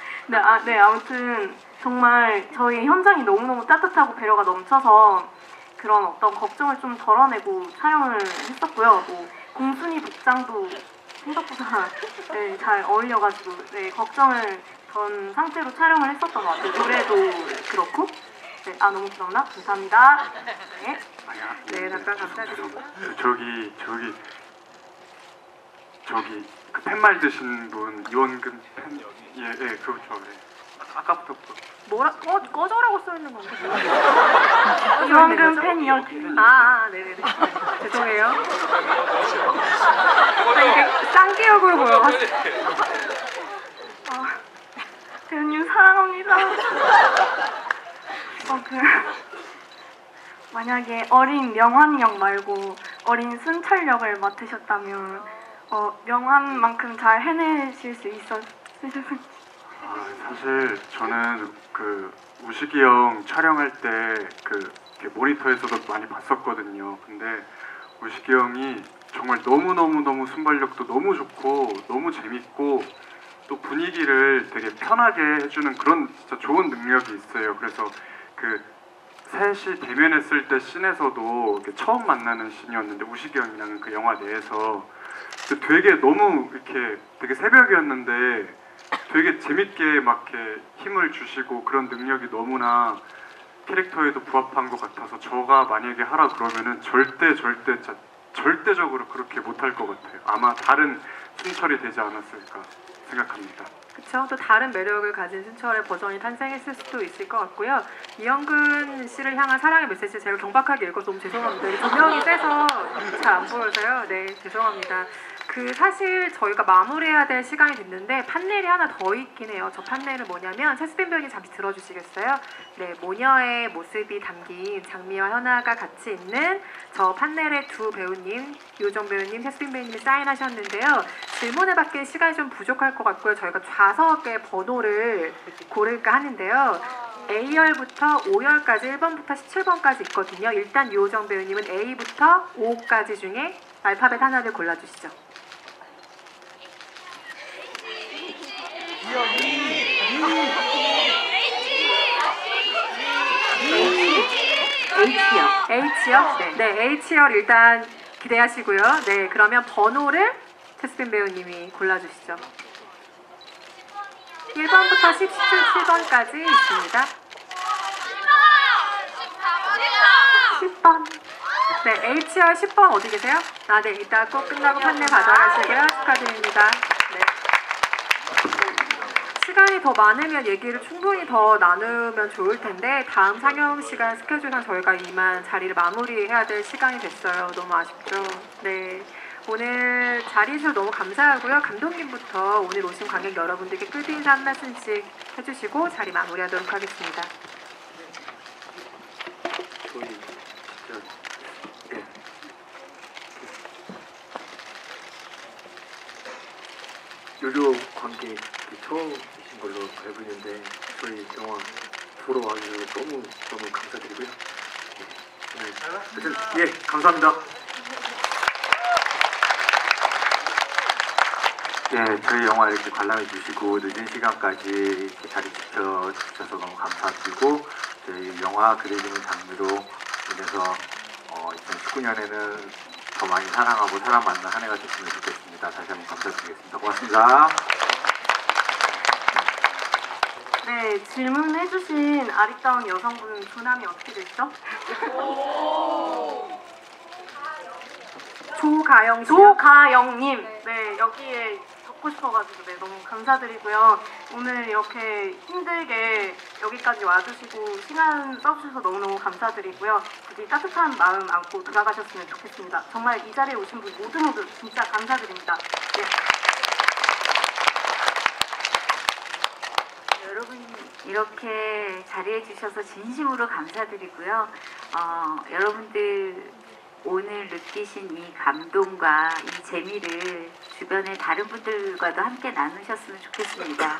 네, 아무튼 정말 저희 현장이 너무너무 따뜻하고 배려가 넘쳐서 그런 어떤 걱정을 좀 덜어내고 촬영을 했었고요. 뭐 공순이 복장도 생각보다 네, 잘 어울려가지고 네, 걱정을 던 상태로 촬영을 했었던 것 같아요. 노래도 그렇고. 네, 너무 길었나? 감사합니다. 네, 답변 감사드립니다. 저기 그 팻말 드신 분 이원근 팬 그렇죠. 네. 아까부터 꺼져라고 써 있는 건가? 이원근 팬이요. 네네네. 죄송해요. 이게 쌍기역으로 보여가지고. 배우님 사랑합니다. 만약에 어린 명환 역 말고 어린 순철 역을 맡으셨다면 명환만큼 잘 해내실 수 있으셨을지. 사실 저는 그 우식이 형 촬영할 때 그 모니터에서도 많이 봤었거든요. 근데 우식이 형이 정말 너무 순발력도 너무 좋고 너무 재밌고 또 분위기를 되게 편하게 해주는 그런 진짜 좋은 능력이 있어요. 그래서 그 셋이 대면했을 때 씬에서도 이렇게 처음 만나는 씬이었는데 우식이 형이랑 그 영화 내에서 되게 너무 이렇게 되게 새벽이었는데 되게 재밌게 막 이렇게 힘을 주시고 그런 능력이 너무나 캐릭터에도 부합한 것 같아서 저가 만약에 하라 그러면은 절대적으로 그렇게 못할 것 같아요. 아마 다른 순철이 되지 않았을까 생각합니다. 그쵸? 또 다른 매력을 가진 순철의 버전이 탄생했을 수도 있을 것 같고요. 이영근 씨를 향한 사랑의 메시지 제가 경박하게 읽어서 너무 죄송합니다. 조명이 세서 잘 안 보여서요. 네, 죄송합니다. 사실 저희가 마무리해야 될 시간이 됐는데 판넬이 하나 더 있긴 해요. 저 판넬은 뭐냐면 채스빈 배우님 잠시 들어주시겠어요? 네, 모녀의 모습이 담긴 장미와 현아가 같이 있는 저 판넬의 두 배우님, 유정 배우님, 채스빈 배우님이 사인하셨는데요. 질문을 받기에 시간이 좀 부족할 것 같고요. 저희가 좌석의 번호를 고를까 하는데요. A열부터 5열까지 1번부터 17번까지 있거든요. 일단 유호정 배우님은 A부터 5까지 중에 알파벳 하나를 골라주시죠. H요? 네, H열 일단 기대하시고요. 네, 그러면 번호를 채스빈 배우님이 골라주시죠. 1번부터 17번까지 있습니다. 10번. 네, HR 10번 어디 계세요? 아, 네, 이따 꼭 끝나고 판넬 받아가시고요. 축하드립니다. 네. 시간이 더 많으면 얘기를 충분히 더 나누면 좋을 텐데 다음 상영 시간 스케줄상 저희가 이만 자리를 마무리해야 될 시간이 됐어요. 너무 아쉽죠? 네. 오늘 자리해주셔서 너무 감사하고요. 감독님부터 오늘 오신 관객 여러분들께 끝인사 한 말씀씩 해주시고 자리 마무리하도록 하겠습니다. 저희 진짜 예. 요조 관객이 처음이신 걸로 알고 있는데 저희 영화 보러 와주셔서 너무 감사드리고요. 네, 오늘 하여튼 예 감사합니다. 예, 저희 영화 이렇게 관람해 주시고 늦은 시간까지 이렇게 자리 지켜주셔서 너무 감사드리고 저희 영화 그대님은 장미로 인해서 2019년에는 더 많이 사랑하고 사랑 만난 한 해가 됐으면 좋겠습니다. 다시 한번 감사드리겠습니다. 고맙습니다. 네, 질문해주신 아리따운 여성분 조남이 어떻게 되시죠? 조가영 씨요? 조가영님, 네, 여기에 적고 싶어가지고 네, 너무 감사드리고요. 오늘 이렇게 힘들게 여기까지 와주시고 시간 써주셔서 너무너무 감사드리고요. 부디 따뜻한 마음 안고 돌아가셨으면 좋겠습니다. 정말 이 자리에 오신 분 모두 진짜 감사드립니다. 네. 여러분 이렇게 자리해 주셔서 진심으로 감사드리고요. 여러분들 오늘 느끼신 이 감동과 이 재미를 주변의 다른 분들과도 함께 나누셨으면 좋겠습니다.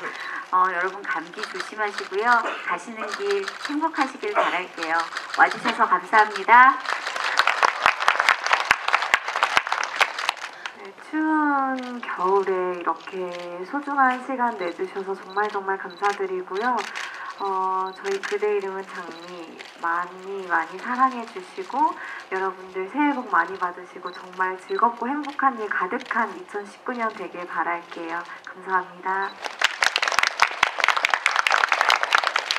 여러분 감기 조심하시고요. 가시는 길 행복하시길 바랄게요. 와주셔서 감사합니다. 네, 추운 겨울에 이렇게 소중한 시간 내주셔서 정말 감사드리고요. 저희 그대 이름은 장미 많이 사랑해 주시고 여러분들 새해 복 많이 받으시고 정말 즐겁고 행복한 일 가득한 2019년 되길 바랄게요. 감사합니다.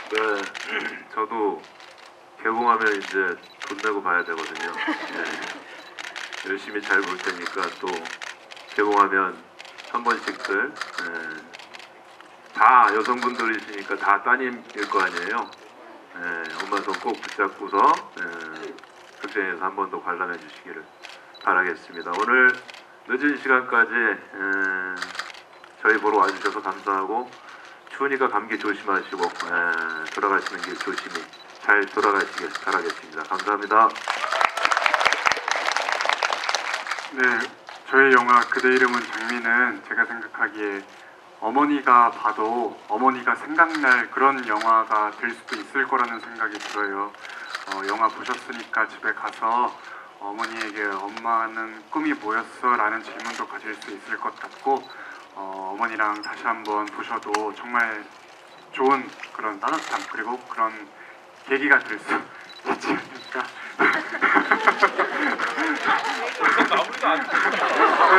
네, 저도 개봉하면 이제 돈 내고 봐야 되거든요. 네, 열심히 잘 볼 테니까 또 개봉하면 한 번씩들 다 여성분들이시니까 다 따님일 거 아니에요. 엄마 손 꼭 붙잡고서 극장에서 한 번 더 관람해 주시기를 바라겠습니다. 오늘 늦은 시간까지 저희 보러 와주셔서 감사하고 추우니까 감기 조심하시고 돌아가시는 길 조심히 잘 돌아가시길 바라겠습니다. 감사합니다. 네, 저희 영화 그대 이름은 장미는 제가 생각하기에 어머니가 봐도 어머니가 생각날 그런 영화가 될 수도 있을 거라는 생각이 들어요. 영화 보셨으니까 집에 가서 어머니에게 엄마는 꿈이 뭐였어? 라는 질문도 가질 수 있을 것 같고 어머니랑 다시 한번 보셔도 정말 좋은 그런 따뜻함 그리고 그런 계기가 될 수 있지 않을까. 마무리가 안 돼. 네,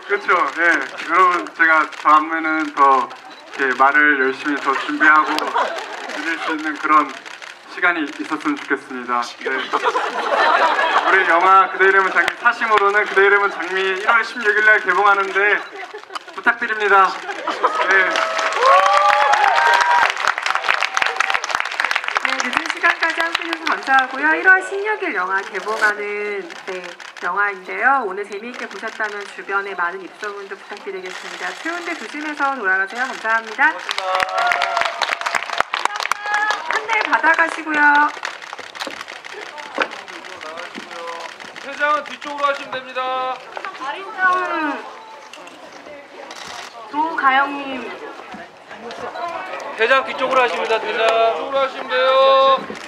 그렇죠. 예, 여러분 제가 다음에는 더 이렇게 말을 열심히 더 준비하고 드릴 수 있는 그런 시간이 있었으면 좋겠습니다. 네. 우리 영화 그대 이름은 장미 사심으로는 그대 이름은 장미 1월 16일날 개봉하는데 부탁드립니다. 네. 늦은 시간까지 함께해주셔서 감사하고요. 1월 16일 영화 개봉하는 영화인데요. 오늘 재미있게 보셨다면 주변에 많은 입소문도 부탁드리겠습니다. 추운데 조심해서 돌아가세요. 감사합니다. 판넬 받아가시고요. 회장은 뒤쪽으로 하시면 됩니다. 아리따운 조가영님 회장 뒤쪽으로 하십니다. 회장 뒤쪽으로 하시면 돼요.